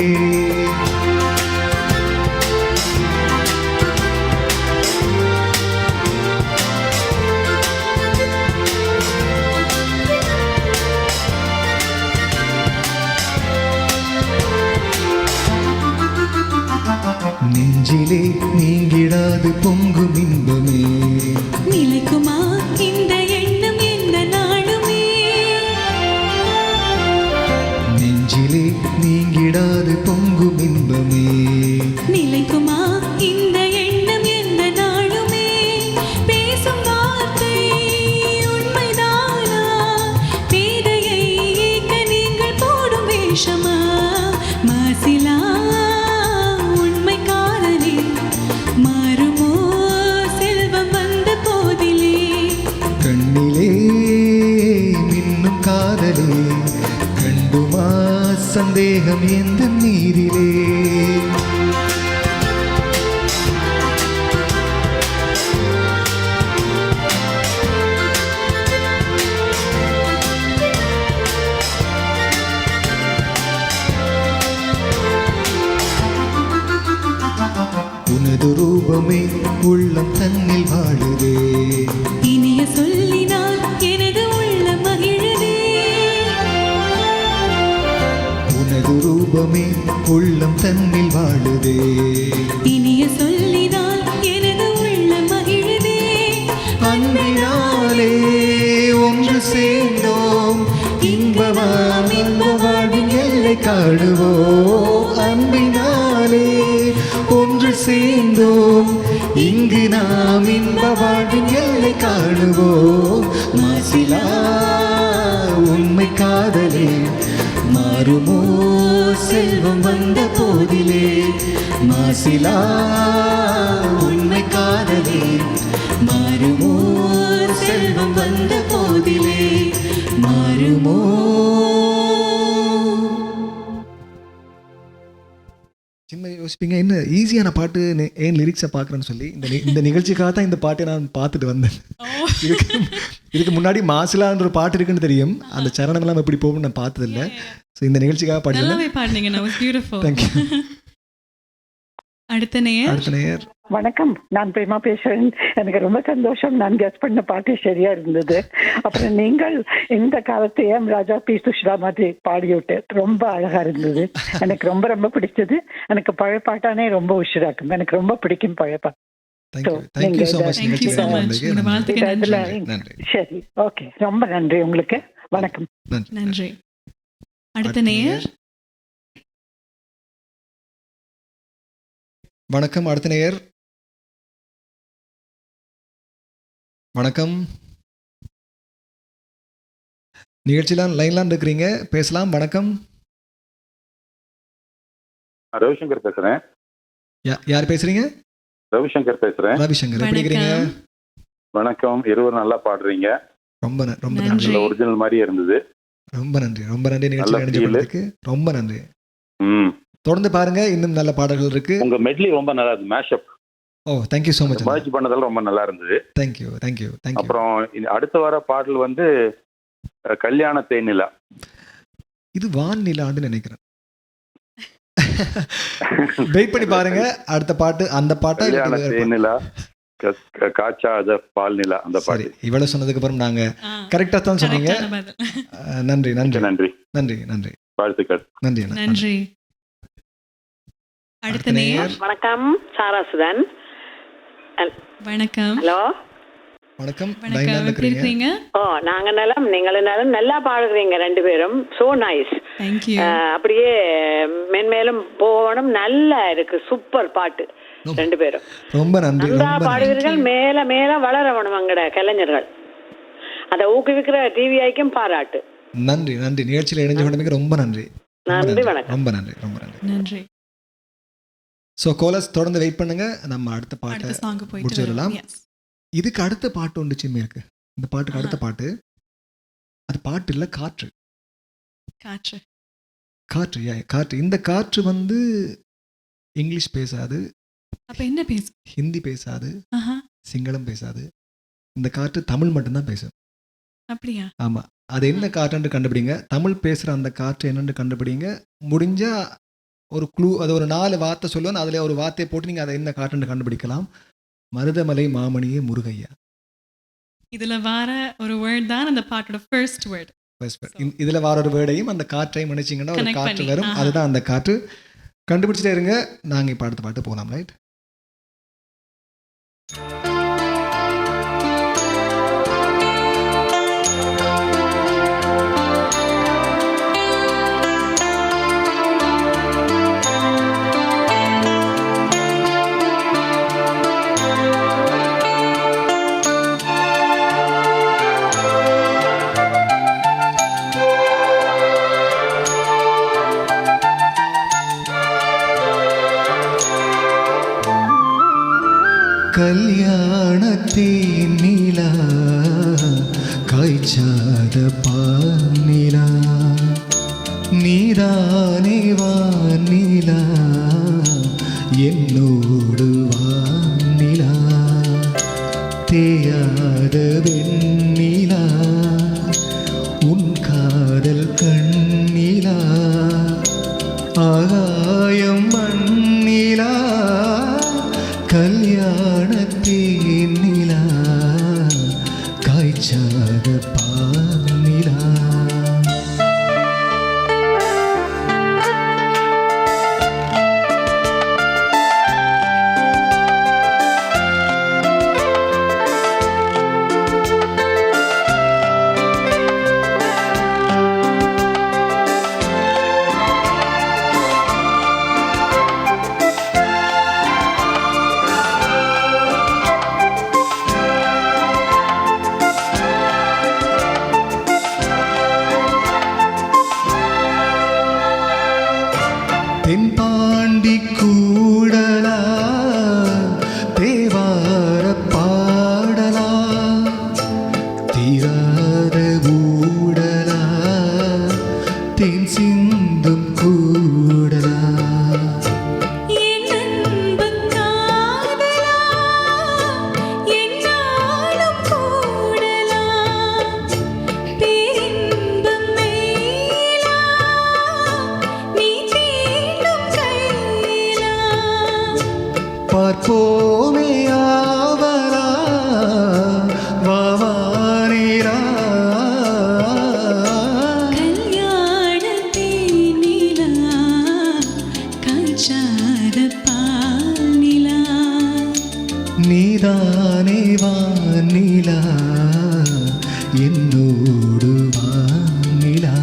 நெஞ்சிலே நீங்கிடாது பொங்கும் இன்பமே. நிலைக்குமா இந்த எண்ணம் எந்த நாளுமே? நெஞ்சிலே மேகம் எந்த நீரிலே உனது ரூபமே உள்ளம் தன்னில் வாழுதே இனிய சொல்லினால் எனது உள்ள மகிழுதே உனது ரூபமே உள்ளம் தன்னில் வாழுதே இனிய சொல்லினால் எனது உள்ள மகிழுதே அன்பினாலே ஒன்று சேர்ந்தோம் இன்பமாம் இன்ப வாழ்வின் எல்லை காணுவோம் அன்பினாலே ஒன்று சேர்ந்தோம் இங்கு நாம் இன்ப வாழ்வின் எல்லை காணுவோம் மாசிலா உண்மை காதலே மாறுமோ செல்வம் வந்த போதிலே மாசிலா உண்மை காதலே மாறுமோ செல்வம் வந்த போதிலே மாறுமோ. சின்ன யோசிப்பீங்க என்ன ஈஸியான பாட்டு ஏன் லிரிக்ஸை பார்க்குறேன்னு சொல்லி இந்த நிகழ்ச்சிக்காக தான் இந்த பாட்டை நான் பார்த்துட்டு வந்தேன். இதுக்கு முன்னாடி மாசிலான்ற ஒரு பாட்டு இருக்குன்னு தெரியும், அந்த சரணமெல்லாம் எப்படி போகும்னு நான் பார்த்ததில்லை. ஸோ இந்த நிகழ்ச்சிக்காக பாடுறேன். தேங்க்யூ. அடுத்த நேயர். வணக்கம், நான் பிரேமா பேசுறேன். எனக்கு ரொம்ப சந்தோஷம், நான் கெஸ் பண்ண பாட்டு சரியா இருந்தது. அப்புறம் நீங்கள் இந்த காலத்து எம் ராஜா பி சுஷ்ரா மாதிரி பாடிவிட்டு ரொம்ப அழகா இருந்தது. எனக்கு ரொம்ப ரொம்ப பிடிச்சது. எனக்கு பழைய பாட்டானே ரொம்ப உஷாராக்கும், எனக்கு ரொம்ப பிடிக்கும் பழைய பாட்டு. சரி, ஓகே, ரொம்ப நன்றி உங்களுக்கு. வணக்கம். நன்றி. அடுத்த நேயர். வணக்கம். அடுத்த நேயர். வணக்கம். நிகழ்ச்சிலாம் லைன்லாம் இருக்கிறீங்க, பேசலாம். வணக்கம். ரவிசங்கர் பேசுறேன். யார் பேசுறீங்க? ரவிசங்கர் பேசுறேன். ரவிசங்கர், எப்படி இருக்கீங்க? வணக்கம். இருவரும் நல்லா பாடுறீங்க. ரொம்ப நன்றி. ஒரிஜினல் மாதிரியே இருந்தது. ரொம்ப நன்றி. நிகழ்ச்சி ரொம்ப நன்றி. தொடர்ந்து பாருங்க, இன்னும் நல்ல பாடல்கள் இருக்கு. உங்க மெட்லி ரொம்ப நல்லா இருக்கு, mashup. Oh, thank you so much. Watch பண்ணதெல்லாம் ரொம்ப நல்லா இருந்தது. thank you. அப்புறம் அடுத்த வார பாடல் வந்து கல்யாண தேனிலா. இது வான் நிலான்னு நினைக்கிறேன். வெயிட் பண்ணி பாருங்க, அடுத்த பாட்டு அந்த பாட்டா. கல்யாண தேனிலா காச்சாத பால் நிலா, அந்த பாட்டு. இவ்வளவு சொன்னதுக்கு அப்புறம் நாங்க கரெக்டா தான் சொன்னீங்க. நன்றி நன்றி நன்றி நன்றி நன்றி. வாழ்த்துக்கள். நன்றி நன்றி. அடுத்த நேயர். வணக்கம், சாராசுதன். வணக்கம். ஹலோ. வணக்கம். எப்படி இருக்கீங்க? ஓ, நாங்க நலம், நீங்களும் நலம். நல்லா பாடுறீங்க ரெண்டு பேரும். So nice. Thank you. அப்படியே மென்மேலும் போகணும். நல்லா இருக்கு, சூப்பர் பாட்டு ரெண்டு பேரும். ரொம்ப நன்றி. நல்லா பாடுவீர்கள். மேல மேல வளரணும் அங்கட கலைஞர்கள். அதை ஊக்குவிக்கிற டிவி ஐக்கும் பாராட்டு. நன்றி நன்றி. நிகழ்ச்சியில் இணைஞ்ச கொண்டமைக்கு ரொம்ப நன்றி. நன்றி, வணக்கம். ரொம்ப நன்றி. ரொம்ப நன்றி. நன்றி. ஸோ கோலஸ் தொடர்ந்து வெயிட் பண்ணுங்க, நம்ம அடுத்த பாட்டை முடிச்சு வரலாம். இதுக்கு அடுத்த பாட்டு ஒன்று சின்ன இருக்கு. இந்த பாட்டுக்கு அடுத்த பாட்டு, அது பாட்டு இல்லை, காற்று. காற்று காற்று காற்று. இந்த காற்று வந்து இங்கிலீஷ் பேசாது. அப்ப என்ன பேசும்? ஹிந்தி பேசாது, சிங்களம் பேசாது. இந்த காற்று தமிழ் மட்டும்தான் பேசும். அப்படியா? ஆமா. அது என்ன காற்றுன்னு கண்டுபிடிங்க. தமிழ் பேசுற அந்த காற்று என்னன்னு கண்டுபிடிங்க. முடிஞ்சா ஒரு க்ளூ, அது ஒரு 4 வார்த்தை சொல்லுவேன், அதுல ஒரு வார்த்தையை போட்டு நீங்க அதை என்ன காற்றுன்னு கண்டுபிடிக்கலாம். மருதமலை மாமணியே முருகையா. இதுல வர ஒரு வேர்ட் தான் அந்த பாட்டோட ஃபர்ஸ்ட் வேர்ட். இதுல வர ஒரு வேர்டையும் அந்த காற்றையும் நினைச்சிங்கன்னா ஒரு காற்று வரும். அதுதான் அந்த காற்று. கண்டுபிடிச்சிட்டே இருங்க, நாங்க இப்ப அடுத்த பாட்டு போகலாம். ரைட். கல்யாணத்தின் நிலா காய்ச்சாத பால் நிலா நீதானே வானிலா என்னோடு வானிலா தேயாத வெண்ணிலா உன் காதல் கண்ணிலா ஆகாயம் மண்ணிலா கல்யாணத்தேன் நிலா காய்ச்சாத பானிலா. தென்பாண்டி கூடலா தேவார பாடலா தீராத ஊடலா தேன் சிந்தும் கூடலா பார்ப்போமே ஆவலா வாவானிலா கல்யாணத்தேனிலா காய்ச்சாத பானிலா நீதானே வானிலா என்னோடு வானிலா.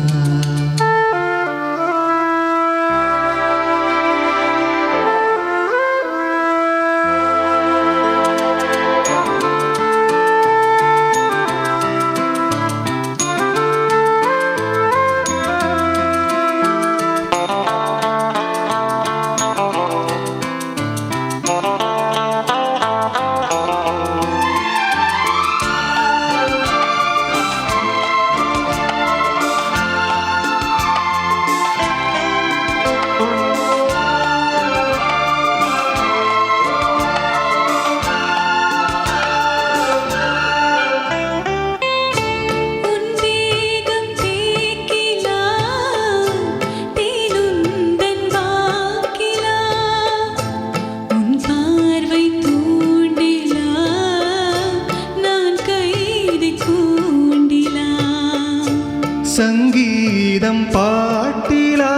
சங்கீதம் பாட்டிலா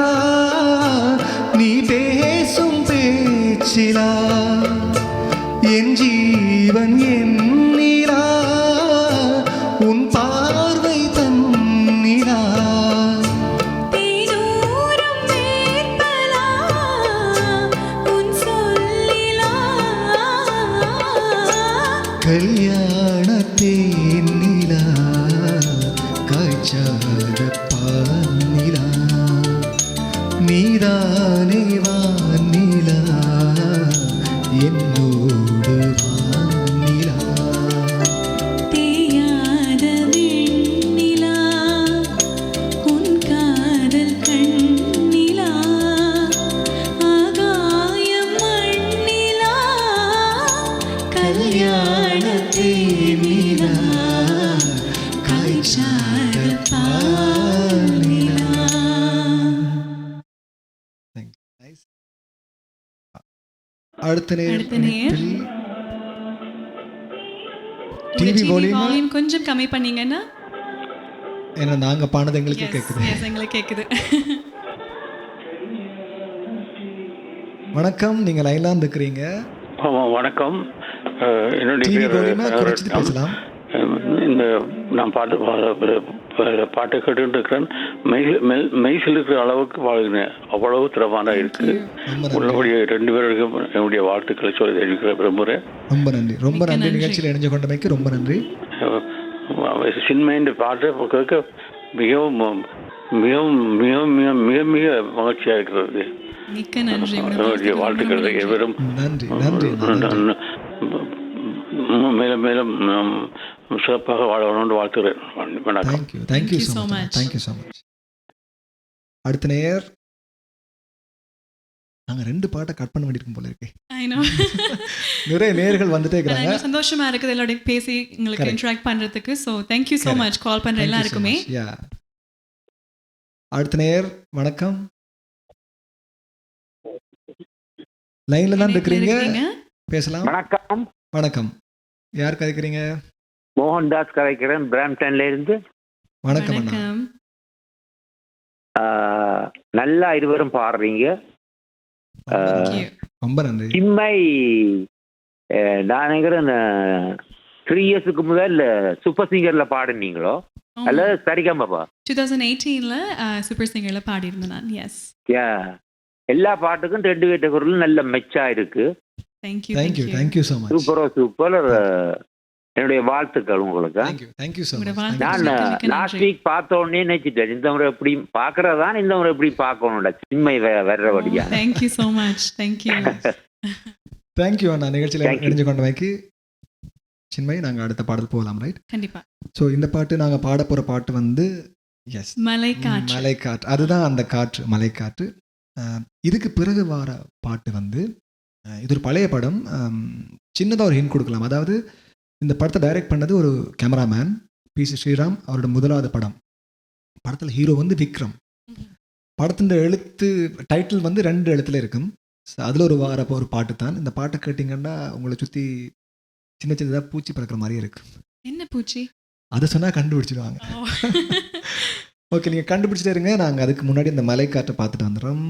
நீ பேசும் பேச்சிலா என் ஜீவன் என்னிலா உன் பார்வை தன்னிலா கல்யாணத்தேன் நிலா காய்ச்சாத பானிலா நீதானே வானிலா என்னோடு வானிலா தேயாத வெண்ணிலா உன் காதல் கண்ணிலா ஆகாயம் மண்ணிலா கல்யாணத்தேன் நிலா காய்ச்சாத பானிலா. அடுத்த நேர் டிவி வால்யூம் கொஞ்சம் கம்மி பண்ணீங்கன்னா ஏன்னா நாங்க பானது எங்களுக்கு கேக்குது. எங்களுக்கு கேக்குது. வணக்கம், நீங்க லைன்ல இருக்கிறீங்க. வணக்கம், என்னுடைய குறைச்சிட்டு பேசலாம். இந்த நான் பாட்டு கேட்டு இருக்கிறேன். மெய்சில் இருக்கிற அளவுக்கு வாழ்கிறேன். அவ்வளவு திறமான இருக்கு. உள்ளபடிய 2 பேருக்கும் என்னுடைய வாழ்த்துக்களை சொல்லி தெரிவிக்கிற விரும்புகிறேன். ரொம்ப நன்றி, ரொம்ப நன்றி. நிகழ்ச்சியில் இணைஞ்சு கொண்டமைக்கு ரொம்ப நன்றி. சின்மையின் பாட்டு கேட்க மிகவும் மிகவும் மிகவும் மிக மிக மிக மகிழ்ச்சியாக இருக்கிறது. வாழ்த்துக்கள் எவரும் மேலும் மேலும் சிறப்பாக வாழணும்னு வாழ்த்துகிறேன். Thank you so much. அடுத்த நேயர். நாங்கள் 2 பாட்டை கட் பண்ண வேண்டியிருக்கும் போல இருக்கே. I know. நிறைய நேயர்கள் வந்துட்டே ஆனா, இருக்கிறாங்க. எனக்கு சந்தோஷமா இருக்குது எல்லாரோட பேசி உங்களுக்கு Correct. இன்டராக்ட் பண்றதுக்கு. So thank you so Correct. Much கால் பண்ற Thank you so எல்லாருக்குமே. much. Yeah. அடுத்த நேயர் வணக்கம். லைன்ல தான் இருக்கிறீங்க, பேசலாம். வணக்கம். வணக்கம், யார் கதைக்கிறீங்க? மோகன்தாஸ் கதைக்கிறேன், பிராம்டன்ல இருந்து. வணக்கம் அண்ணா. வணக்கம். நல்லா இருவரும் பாடுறீங்க. ரொம்ப நன்றி. சிம்மை நான் நினைக்கிறேன் 3 இயர்ஸுக்கு முதல் சூப்பர் சிங்கர்ல பாடுனீங்களோ அல்லது சரிகமபா? 2018ல சூப்பர் சிங்கர்ல பாடி இருந்தேன் நான். எஸ். எல்லா பாட்டுக்கும் 2 பேர்ட்ட குரலும் நல்ல மெச்சா இருக்கு. Thank you. Thank you thank you so much. Super. என்னுடைய வாழ்த்துக்கள் உங்களுக்கு. Thank you so much. நான் லாஸ்ட் வீக் பார்த்த உடனே நினைச்சிட்டேன், இந்த முறை எப்படி பார்க்கறதான், இந்த முறை எப்படி பார்க்கணும்ல சின்மை வர்றபடியா. Thank you so much. Thank you. Thank you அண்ணா, நிகழ்ச்சியில் இணைஞ்சு கொண்டு வைக்கி. சின்மை, நாங்கள் அடுத்த பாடல் போகலாம், ரைட்? கண்டிப்பா. ஸோ இந்த பாட்டு நாங்கள் பாட போகிற பாட்டு வந்து எஸ், மலைக்காற்று. மலைக்காற்று. அதுதான் அந்த காற்று, மலைக்காற்று. இதுக்கு பிறகு வர பாட்டு வந்து இது ஒரு பழைய படம். சின்னதாக ஒரு ஹிண்ட் கொடுக்கலாம். அதாவது இந்த படத்தை டைரக்ட் பண்ணது ஒரு கேமராமேன் பி.சி. ஸ்ரீராம். அவரோட முதலாவது படம். படத்தில் ஹீரோ வந்து விக்ரம். படத்தின் டைட்டில் வந்து 2 எழுத்துல இருக்கும். அதில் வரப்போ ஒரு பாட்டு தான். இந்த பாட்டை கேட்டிங்கன்னா உங்களை சுற்றி சின்ன சின்னதாக பூச்சி பறக்கிற மாதிரியே இருக்கு. என்ன பூச்சி? அதை சொன்னால் கண்டுபிடிச்சிடுவாங்க. ஓகே, நீங்கள் கண்டுபிடிச்சிட்டே இருங்க. நாங்கள் அதுக்கு முன்னாடி இந்த மலைக்காற்றை பார்த்துட்டு வந்துடுறோம்.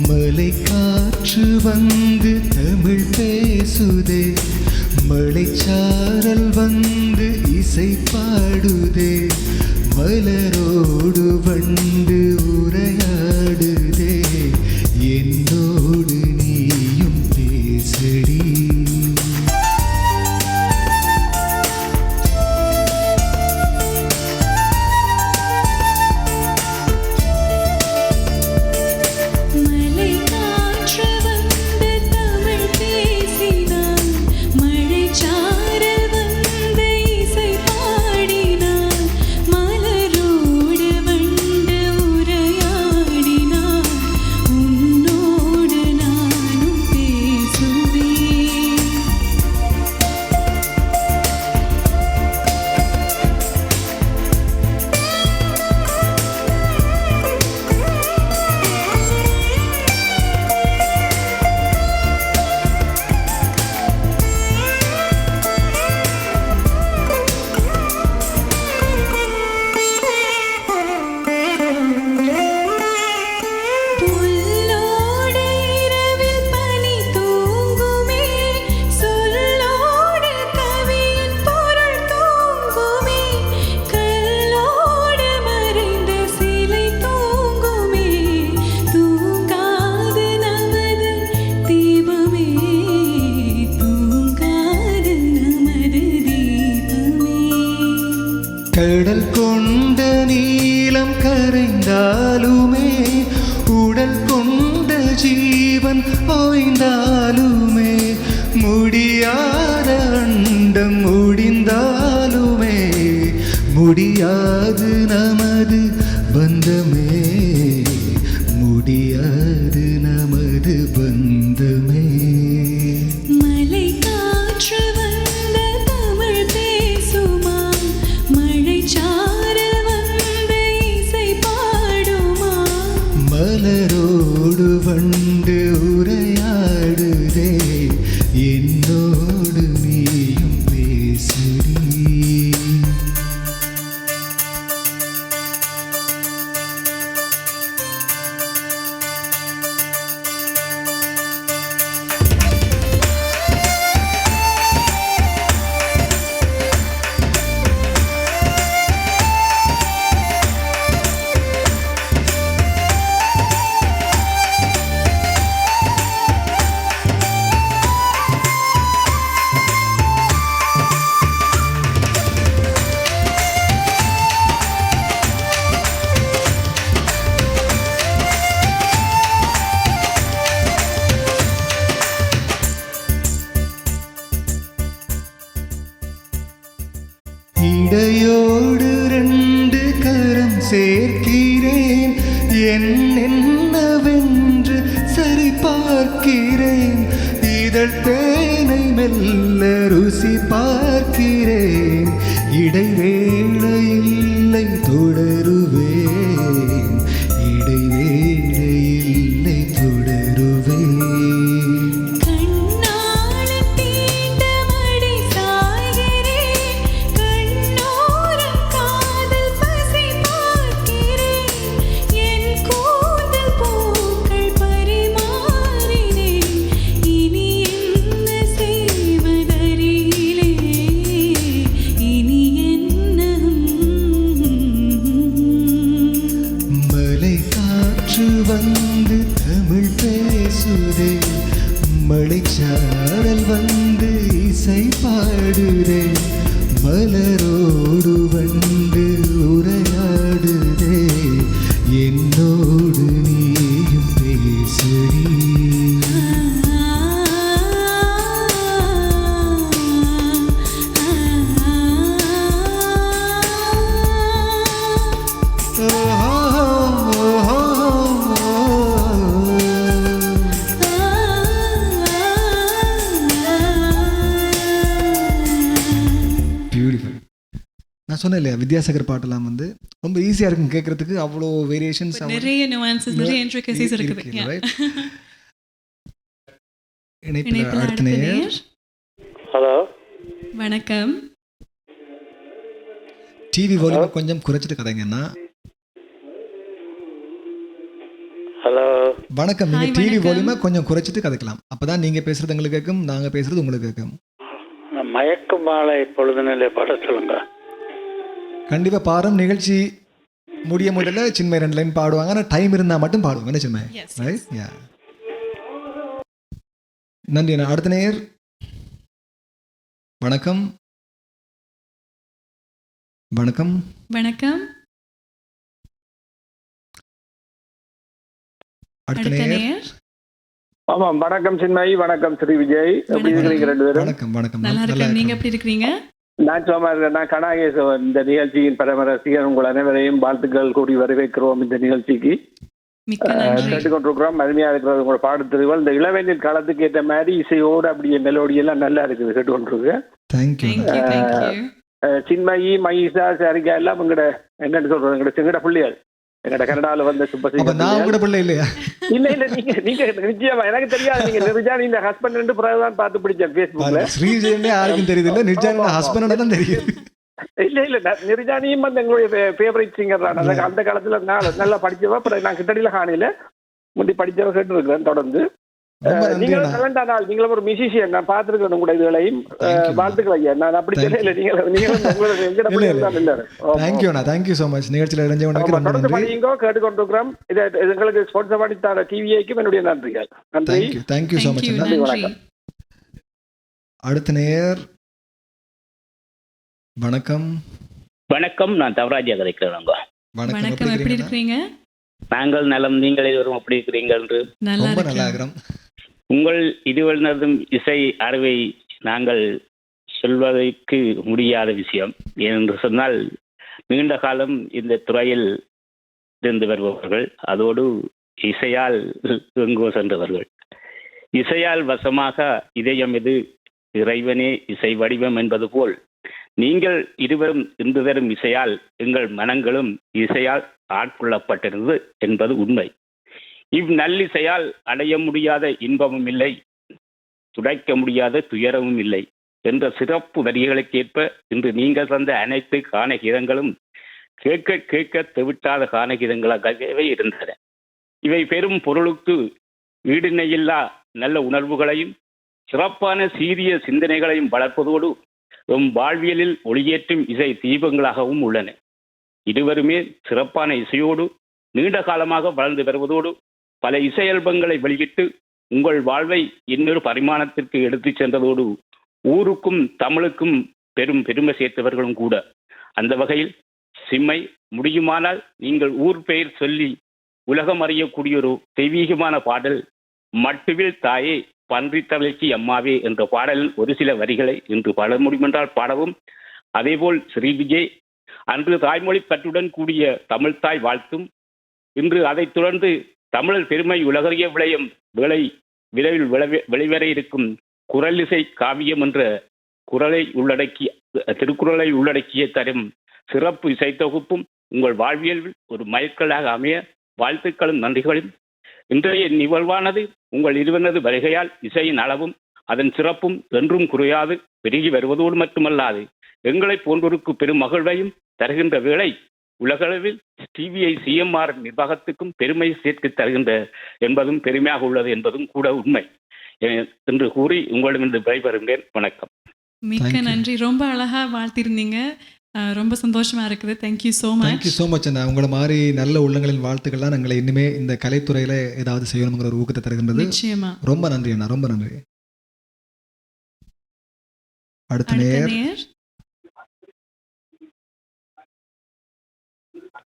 மலைக்காற்று வந்து தமிழ் பேசுதே, மலைச்சாரல் வந்து இசை பாடுதே, மலரோடு வண்டு உரையாடுதே, என்னோடு நீயும் பேசடி. கடல் கொண்ட நீலம் கரைந்தாலுமே, உடல் கொண்ட ஜீவன் ஓய்ந்தாலுமே, முடியாத அண்டம் முடிந்தாலுமே, முடியாது நமது பந்தமே, முடியாது நமது பந்தமே. மலரோடு வண்டு உரையாடுதே, என்னோடு நீயும் பேசுடி. கேட்கிறேன் என்னவென்று சரி பார்க்கிறேன் இதழ் தேனை மெல்ல ருசி பார்க்கிறேன் இடைவேளை இல்லை தொடருவேன் இடைவேளை இல்லை தொடருவேன் வந்து தமிழ் பேசுதே மழைச்சாரல் வந்து இசை பாடுதே மலரோடு வந்து உரையாடுதே என்னோடு நீயும் பேசடி நான் சொன்னேன் இல்லையா வித்யாசாகர் பாட்டெல்லாம் வந்து ரொம்ப ஈஸியாக இருக்கும் கேட்கறதுக்கு அவ்வளோ வேரியேஷன்ஸ் நிறைய nuances நிறைய intricacies இருக்குது ரைட் இணைப்பில் அடுத்த நேயர் ஹலோ வணக்கம் டிவி வால்யூம் கொஞ்சம் குறைச்சிட்டு கதைங்கன்னா ஹலோ வணக்கம் நீங்க டிவி வால்யூமை கொஞ்சம் குறைச்சிட்டு கதைக்கலாம் அப்பதான் நீங்க பேசுறது எங்களுக்கு கேட்கும் நாங்க பேசுறது உங்களுக்கு கேட்கும் மயக்க மாலை பொழுதுநிலை பாட சொல்லுங்க கண்டிப்பா பாரம் நிகழ்ச்சி முடிய முடியல சின்மை 2 லைன் பாடுவாங்க ஆனால் டைம் இருந்தால் மட்டும் பாடுவாங்க என்ன சின்மை ரைட் யா நன்றி அடுத்த நேயர் வணக்கம் வணக்கம் வணக்கம் அடுத்த நேயர் ஆமாம் வணக்கம் சின்மயி வணக்கம் ஸ்ரீ விஜய் எப்படி இருக்கிறீங்க 2 பேரும் வணக்கம் வணக்கம் நல்லா இருக்கேன் நீங்க எப்படி இருக்கீங்க நான் சும்மா இருக்கேன் நான் கனாகேசவன் இந்த நிகழ்ச்சியின் பரம ரசிகர் உங்கள் அனைவரையும் வாழ்த்துக்கள் கூடி வரவேற்கிறோம் இந்த நிகழ்ச்சிக்கு கேட்டுக்கொண்டிருக்கிறோம் அருமையா இருக்கிறது உங்களோட பாடத்தெரிவுகள் இந்த இளவேனில் காலத்துக்கு ஏற்ற மாதிரி இசையோடு அப்படியே மெலோடி எல்லாம் நல்லா இருக்குது கேட்டுக்கொண்டிருக்கு சின்மயி மயிஷா சரிகா எல்லாம் உங்களோட என்னன்னு சொல்றோம் எங்களோட செங்கட பிள்ளைகள் எங்கட கனடால வந்த பிள்ளை இல்லையா இல்ல இல்ல நீங்க நிச்சயமா எனக்கு தெரியாது நீங்க நிர்ஜானி இந்த ஹஸ்பண்ட் பிறகுதான் பார்த்து பிடிச்சேன் பேஸ்புக்ல ஸ்ரீஜெயனே யாருக்கும் தெரியுது இல்ல நிர்ஜானி ஹஸ்பண்ட் தான் தெரியுது இல்ல நிர்ஜானியும் வந்து எங்களுடைய ஃபேவரட் சிங்கர் தான் அந்த காலத்துல நல்லா படிச்சவா அப்புறம் நான் கிட்டடியில காணையில முந்தி படிச்சவ கேட்டு இருக்கிறேன் தொடர்ந்து நீங்களும் டேலண்டா நாள் நீங்களும் ஒரு மியூசிஷியன் நான் பார்த்துருக்கேன் உங்களோட இதுகளையும் வாழ்த்துக்கள் ஐயா நான் அப்படி தெரியல தேங்க்யூ ஸோ மச் நிகழ்ச்சியில் தொடர்ந்து படியுங்கோ கேட்டுக்கொண்டிருக்கிறோம் இதை எங்களுக்கு ஸ்பான்சர் பண்ணி தர டிவிஐக்கும் என்னுடைய நன்றிகள் நன்றி தேங்க்யூ ஸோ மச் நன்றி வணக்கம் அடுத்த நேயர் வணக்கம் வணக்கம் நான் தவராஜா கதைக்கிறேன் வணக்கம் எப்படி இருக்கீங்க நாங்கள் நலம் நீங்கள் இருவரும் எப்படி இருக்கிறீர்கள் என்று ரொம்ப நல்லா இருக்கிறோம் உங்கள் இதுவரைக்கும் இசை அறிவை நாங்கள் சொல்வதற்கு முடியாத விஷயம் ஏனென்று சொன்னால் நீண்ட காலம் இந்த துறையில் இருந்து வருபவர்கள் அதோடு இசையால் எங்கோ சென்றவர்கள் இசையால் வசமாக இதயம் எது இறைவனே இசை வடிவம் என்பது போல் நீங்கள் இருவரும் இன்று தரும் இசையால் எங்கள் மனங்களும் இசையால் ஆட்கொள்ளப்பட்டிருந்தது என்பது உண்மை இந்நல்லிசையால் அடைய முடியாத இன்பமும் இல்லை துடைக்க முடியாத துயரமும் இல்லை என்ற சிறப்பு வரிகளுக்கேற்ப இன்று நீங்கள் தந்த அனைத்து கானகீதங்களும் கேட்க கேட்க தெவிட்டாத கானகீதங்களாகவே இருந்தன இவை பெரும் பொருளுக்கு ஈடிணையில்லா நல்ல உணர்வுகளையும் சிறப்பான சீரிய சிந்தனைகளையும் வளர்ப்பதோடு எம் வாழ்வியலில் ஒளியேற்றும் இசை தீபங்களாகவும் உள்ளன இருவருமே சிறப்பான இசையோடு நீண்ட காலமாக வளர்ந்து வருவதோடு பல இசையல்பங்களை வெளியிட்டு உங்கள் வாழ்வை இன்னொரு பரிமாணத்திற்கு எடுத்துச் சென்றதோடு ஊருக்கும் தமிழுக்கும் பெரும் பெருமை சேர்த்தவர்களும் கூட அந்த வகையில் சிம்மை முடியுமானால் நீங்கள் ஊர் பெயர் சொல்லி உலகம் அறியக்கூடிய ஒரு தெய்வீகமான பாடல் மட்டுவில் தாயே பன்றி தமிழ்ச்சி அம்மாவே என்ற பாடலில் ஒரு சில வரிகளை இன்று பாட முடியுமென்றால் பாடவும் அதேபோல் ஸ்ரீ விஜய் அன்று தாய்மொழி பற்றுடன் கூடிய தமிழ்த்தாய் வாழ்த்தும், இன்று அதைத் தொடர்ந்து தமிழர் பெருமை உலகறிய விளையும் விரைவில் வெளிவர இருக்கும் குரலிசை காவியம் என்ற திருக்குறளை உள்ளடக்கிய தரும் சிறப்பு இசைத்தொகுப்பும் உங்கள் வாழ்வியலில் ஒரு மைல்கல்லாக அமைய வாழ்த்துக்களும் நன்றிகளும். இன்றைய நிகழ்வானது உங்கள் இருவனது வருகையால் இசையின் அளவும் அதன் சிறப்பும் என்றும் குறையாது பெருகி வருவதோடு மட்டுமல்லாது எங்களை போன்றோருக்கு பெரும் மகிழ்வையும் தருகின்ற வேளை உலகளவில் டிவிஐ சிஎம்ஆர் நிர்வாகத்துக்கும் பெருமை சேர்த்து தருகின்ற என்பதும் பெருமையாக உள்ளது என்பதும் கூட உண்மை என்று கூறி உங்களிடமிருந்து விடைபெறுகிறேன். வணக்கம். மிக்க நன்றி. ரொம்ப அழகா வாழ்த்திருந்தீங்க. ரொம்ப சந்தோஷமா இருக்குது. Thank you so much. Thank you so much. உங்களை மாதிரி நல்ல உள்ளங்களின் வாழ்த்துக்கள்லாம் எங்களை இனிமே இந்த கலைத்துறையில ஏதாவது செய்யணுங்கிற ஒரு ஊக்கத்தை தருகின்றது. நிச்சயமா. ரொம்ப நன்றி அண்ணா, ரொம்ப நன்றி. அடுத்த நேயர்.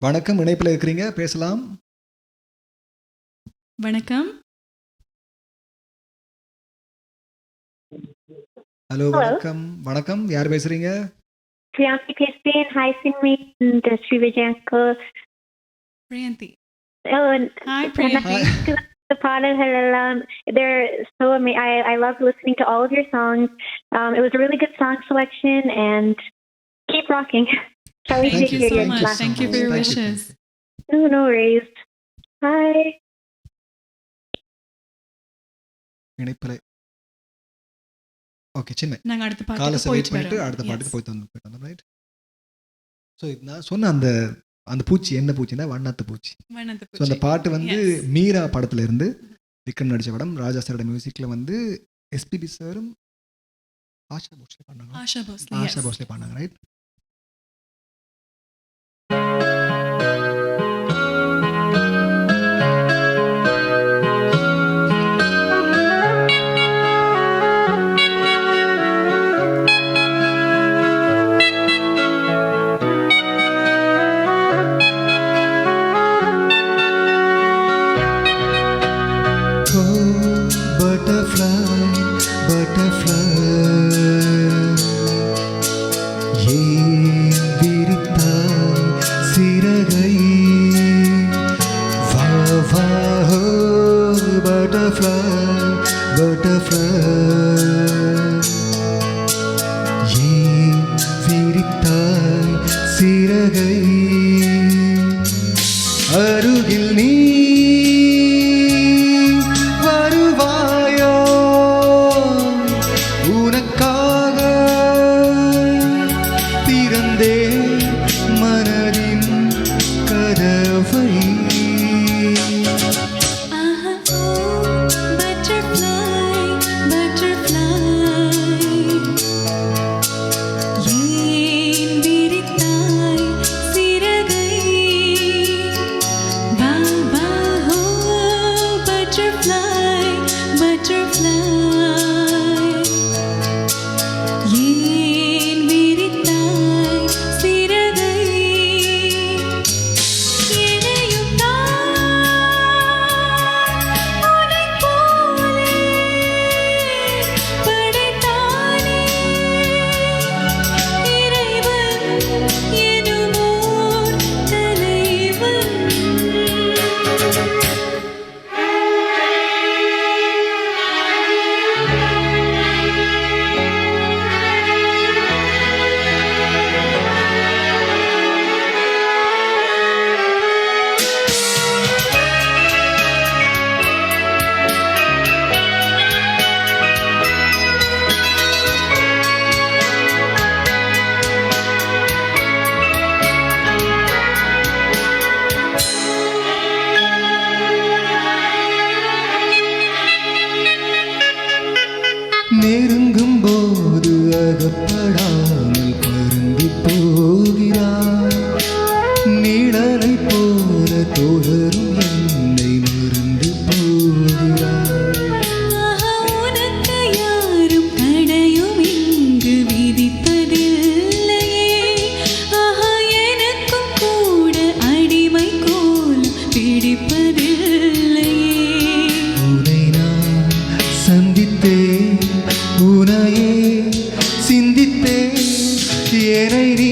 வணக்கம், இணைப்பில் இருக்கிறீங்க, பேசலாம். வணக்கம். ஹலோ, வணக்கம். வணக்கம், யார் பேசுறீங்க? Priyanti Christine, hi Sinmi and Sri Vijayanka. Priyanti. Oh, hi Priyanti. The பாடல்கள் they're so amazing. I love listening to all of your songs. It was a really good song selection and keep rocking. Thank you so much. Thank you for your wishes. No worries. Hi. இணைப்பில் okay, சின்ன நாங்கள் அடுத்த பாட்டுக்கு wait பண்ணிட்டு அடுத்த பாட்டுக்கு போயிட்டு வந்தோம். ரைட். ஸோ நான் சொன்ன அந்த பூச்சி என்ன பூச்சின்னா வண்ணாத்து பூச்சி. ஸோ அந்த பாட்டு வந்து மீரா படத்துல இருந்து விக்ரம் நடிச்ச படம். ராஜா சாரோட மியூசிக்கில் வந்து எஸ்பிபி சாரும் ஆஷா போஸ்லே பாடினாங்க. ரைட். நெருங்கும் போது அகப்படாமல் பறந்து போகிறாய். நிழலை போல தொடரும் என்னை மறந்து போகிறாய். உனக்கு யாரும் தடையும் இங்கு விதிப்பதில்லையே. ஆஹா, எனக்கும் கூட அடிமை கோல் பிடிப்பதில்லையே. உன்னை நான் சந்தித்தேன், உனையே சிந்தித்தேன், என்னை நீ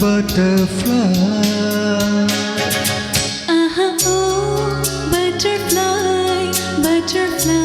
butterfly. Oh, butterfly, butterfly.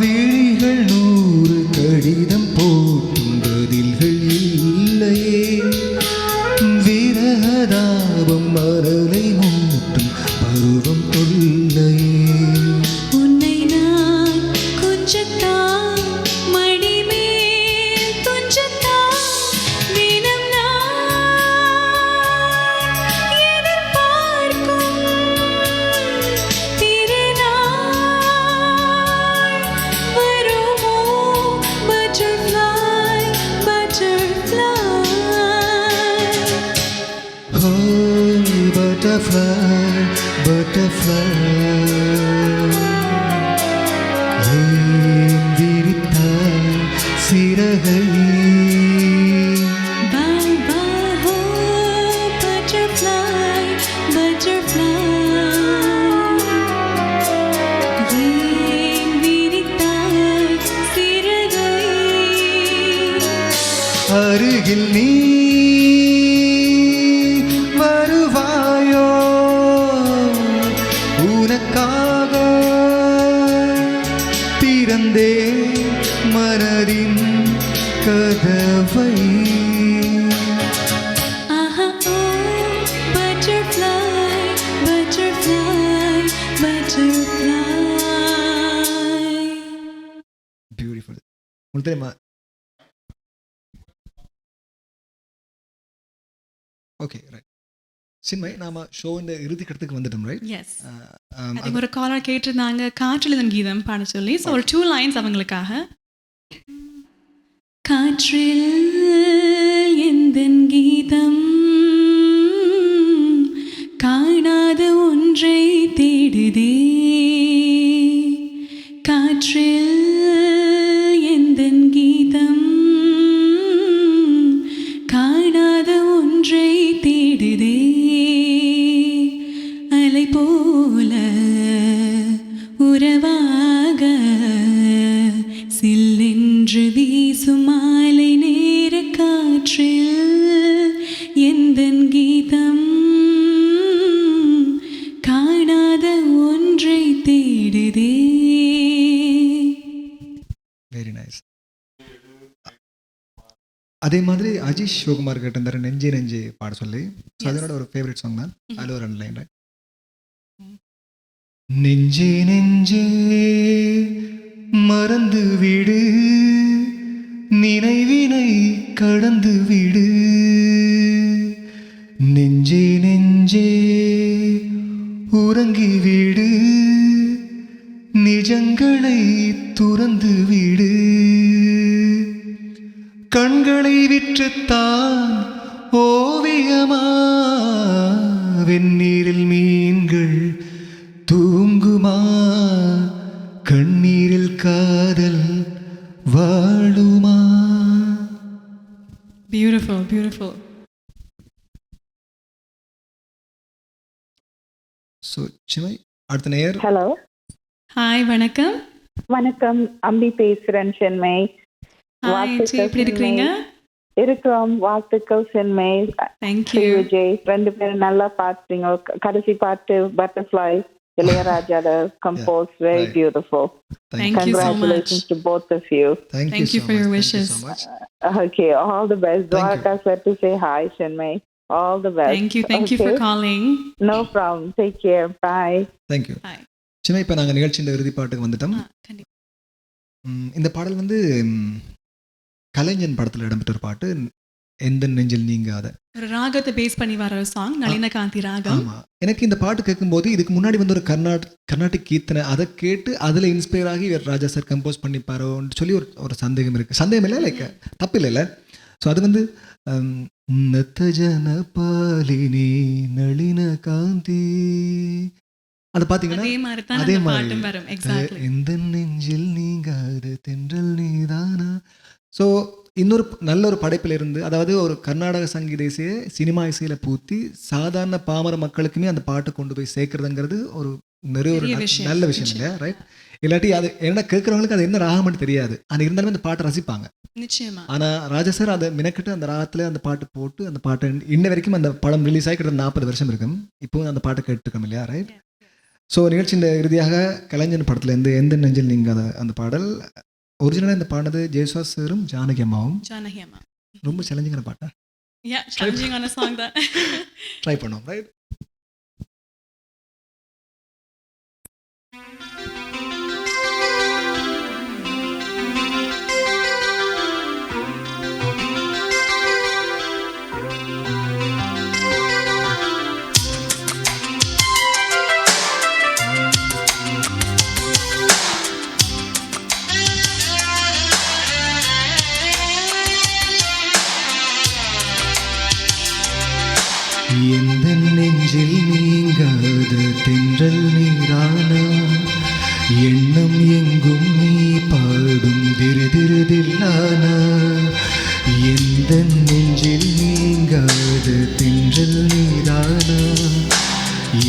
விழிகள் 100 கடிதம் போட்டும் பதில்கள் இல்லையே, விரகதாபம் மரலை மூட்டும் பருவம் தொல்லையே. உன்னை நான் கொஞ்சத்தான் மடிமேல் துஞ்சத்தான் தினம் நான் எதிர்பார்க்கும் திருநாள் வருமோ? Butterfly, butterfly. Oh, butterfly, butterfly. ஏன் விரித்தாய் சிறகை? Bye bye, oh, butterfly, butterfly. ஏன் விரித்தாய் சிறகை? அருகில் நீ வருவாயோ? உனக்காக திறந்தே மனதின் கதவை. Aha, oh, butterfly, butterfly, butterfly. Beautiful. உங்களுக்கு தெரியுமா? Okay right. சின்மய், நாம ஷோ இந்த இறுதி கட்டத்துக்கு வந்துட்டோம் ரைட்? எஸ். அதுக்கு ஒரு காலர் கேட்டிருந்தாங்க காற்றில் கீதம் பாட சொல்லி. ஸோ ஒரு 2 lines அவங்களுக்காக. காற்றில் எந்தன் கீதம் காணாத ஒன்றை தேடுதே, காற்றில் எந்தன் கீதம் காணாத ஒன்றை தேடுதே, அலை போல உறவாக சில்லென்று வீசும் மாலை நேர காற்றில் எந்தன் கீதம் காணாத ஒன்றை தேடுதே. Very nice. அதே மாதிரி அஜீஷ் சிவகுமார் கேட்டிருந்தாரு நெஞ்சே நெஞ்சே பாட சொல்லி. ஸோ அதனோட ஒரு ஃபேவரட் சாங் தான். அதில் ஒரு 2 லைன் ரைட். நெஞ்சே நெஞ்சே மறந்து விடு, நினைவினை கடந்து விடு. நெஞ்சே நெஞ்சே உறங்கி விடு, நிஜங்களை துறந்து விடு. கண்களை விற்றுத்தான் ஓவியமா, வெந்நீரில் மீன்கள் தூங்குமா, கண்ணீரில் காதல் வாழுமா. Beautiful beautiful. ஸோ சின்மய், அடுத்த நேயர். ஹலோ, ஹாய், வணக்கம். வணக்கம், அம்பி பேசுறேன் சென்னை. ஹாய், எப்படி இருக்கிறீங்க? இருக்கிறோம், வாழ்த்துக்கள் சென்னை. தேங்க்யூ விஜய். 2 பேரும் நல்லா பாடுறீங்க. கடைசி பாட்டு பட்டர்ஃப்ளை இளையராஜால compose, very beautiful. Thank you so much. Congratulations to both of you. Thank you for your wishes. Okay, all the best. Dwarka said to say hi, Chinmay. All the best. Thank you for calling. No problem. Take care. Bye. Thank you. Bye. சின்ன இப்போ நாங்கள் நிகழ்ச்சியின் இறுதி பாட்டுக்கு வந்துட்டோம். இந்த பாடல் வந்து கலைஞன் படத்தில் இடம்பெற்ற ஒரு பாட்டு, எந்த நெஞ்சில் நீங்காத. ஒரு ராகத்தை பேஸ் பண்ணி வர ஒரு சாங், நளினகாந்தி ராகம். ஆமாம், எனக்கு இந்த பாட்டு கேட்கும்போது இதுக்கு முன்னாடி வந்து ஒரு கர்நாடிக் கீர்த்தனை, அதை கேட்டு அதில் இன்ஸ்பயர் ஆகி ராஜா சார் கம்போஸ் பண்ணிப்பாரோன்னு சொல்லி ஒரு சந்தேகம் இருக்குது. சந்தேகம் இல்லை, லைக் தப்பு இல்லைல்ல. ஸோ அது வந்து நத்தஜன பாலினி நளினகாந்தி, அது பார்த்தீங்கன்னா அதே மாதிரி எந்த நெஞ்சில் நீங்காத தென்றல் நீதானா. ஸோ இன்னொரு நல்ல ஒரு படைப்பில் இருந்து, அதாவது ஒரு கர்நாடக சங்கீத இசையை சினிமா இசையில் பூத்தி சாதாரண பாமர மக்களுக்குமே அந்த பாட்டை கொண்டு போய் சேர்க்கறதுங்கிறது ஒரு நிறைய ஒரு நல்ல விஷயம் இல்லையா, ரைட்? இல்லாட்டி அது என்ன கேட்குறவங்களுக்கு அது என்ன ராகம்னு தெரியாது, ஆனால் இருந்தாலுமே அந்த பாட்டை ரசிப்பாங்க. நிச்சயமா. ஆனால் ராஜா சார் அதை மினக்கிட்டு அந்த ராகத்தில் அந்த பாட்டு போட்டு அந்த பாட்டை இன்ன வரைக்கும் அந்த படம் ரிலீஸ் ஆகி கிட்ட 40 வருஷம் இருக்கும், இப்போவும் அந்த பாட்டை கேட்டுருக்கோம் இல்லையா, ரைட்? ஸோ நிகழ்ச்சியின் இறுதியாக கலைஞன் படத்துலேருந்து எந்த நெஞ்சில் நீங்காத அந்த பாடல். ஒரிஜினலாக இந்த பாடினது ஜெயசுவாஸ் சாரும் ஜானகி அம்மாவும். ரொம்ப சேலஞ்சிங்கான பாட்டா, ட்ரை பண்ணோம், ரைட்? எந்த நெஞ்சில் நீங்காத தென்றல் நீரானா, எண்ணம் எங்கும் நீ பாடும் திரு திருதில்லானா. எந்த நெஞ்சில் நீங்காத தென்றல் நீரானா,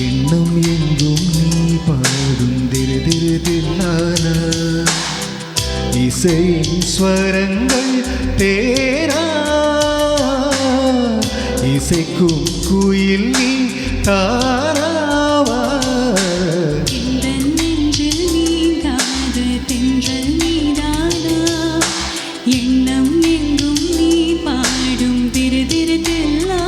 எண்ணம் எங்கும் நீ பாடும் திரு திருதில்லானா. இசையின் ஸ்வரங்கள் தேரா, இசைக்கும் குயில் நீ தாராவா. இந்த நெஞ்சில் நீங்காத தென்றல் நீதானா, எண்ணம் எங்கும் நீ பாடும் திரு திரு தில்லானா.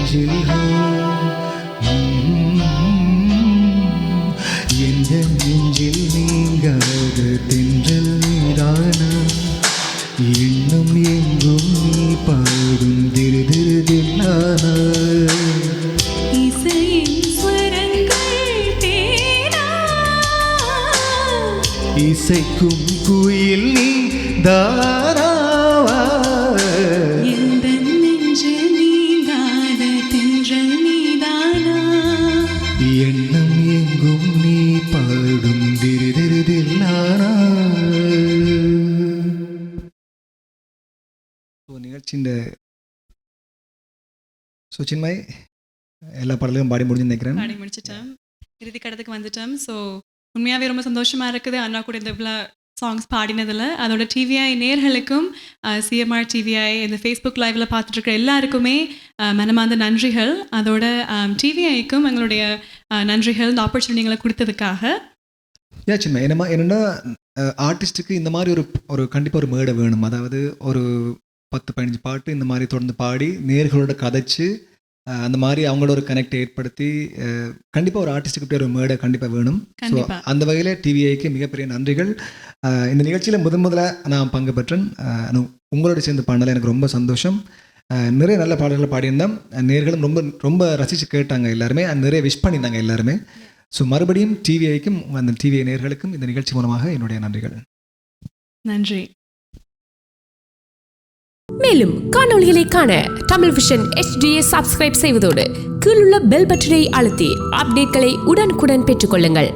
நெஞ்சில் எந்த நெஞ்சில் நீங்காத தென்றல் நீரானா இன்னும் எங்கும் நீ பாடும் திரு திரு தில்லானா இசைக்கும் குயில் நீ தாராவா எந்த நெஞ்சில் நீங்காத தென்றல் நீதானா எண்ணம் எங்கும் நீ பாடும் திரு திரு தில்லானா. நிகழ்ச்சியின் சின்மய் எல்லா பாடலையும் பாடி முடிஞ்சு நினைக்கிறேன். பாடி முடிச்சிட்டேன், இறுதி கடத்துக்கு வந்துட்டேன். ஸோ உண்மையாகவே ரொம்ப சந்தோஷமாக இருக்குது அண்ணா கூட இந்த இவ்வளோ சாங்ஸ் பாடினதில். அதோட டிவிஐ நேர்களுக்கும் சிஎம்ஆர் டிவிஐ இந்த ஃபேஸ்புக் லைவில் பார்த்துட்ருக்க எல்லாருக்குமே மனமார்ந்த நன்றிகள். அதோட டிவிஐக்கும் எங்களுடைய நன்றிகள் இந்த ஆப்பர்ச்சுனிட்டிகளை கொடுத்ததுக்காக. சின்ன என்னென்னா ஆர்டிஸ்ட்டுக்கு இந்த மாதிரி ஒரு கண்டிப்பாக ஒரு மேடை வேணும். அதாவது ஒரு 10-15 பாட்டு இந்த மாதிரி தொடர்ந்து பாடி நேர்களோட கதைச்சு அந்த மாதிரி அவங்களோட ஒரு கனெக்ட் ஏற்படுத்தி கண்டிப்பாக ஒரு ஆர்டிஸ்ட்டுக்கு இப்படி ஒரு மேடை கண்டிப்பாக வேணும். ஸோ அந்த வகையில் டிவிஐக்கு மிகப்பெரிய நன்றிகள். இந்த நிகழ்ச்சியில் முதல்ல நான் பங்கு பெற்றேன். உங்களோட சேர்ந்து பாடினால எனக்கு ரொம்ப சந்தோஷம். நிறைய நல்ல பாடல்களை பாடியிருந்தேன். நேர்களும் ரொம்ப ரொம்ப ரசித்து கேட்டாங்க எல்லாருமே, நிறைய விஷ் பண்ணியிருந்தாங்க எல்லாருமே. ஸோ மறுபடியும் டிவிஐக்கும் அந்த டிவிஐ நேர்களுக்கும் இந்த நிகழ்ச்சி மூலமாக என்னுடைய நன்றிகள். நன்றி. மேலும் காணொளிகளை காண தமிழ் விஷன் HD சப்ஸ்கிரைப் செய்வதோடு கீழுள்ள பெல் பட்டனை அழுத்தி அப்டேட்களை உடனுக்குடன் பெற்றுக்கொள்ளுங்கள்.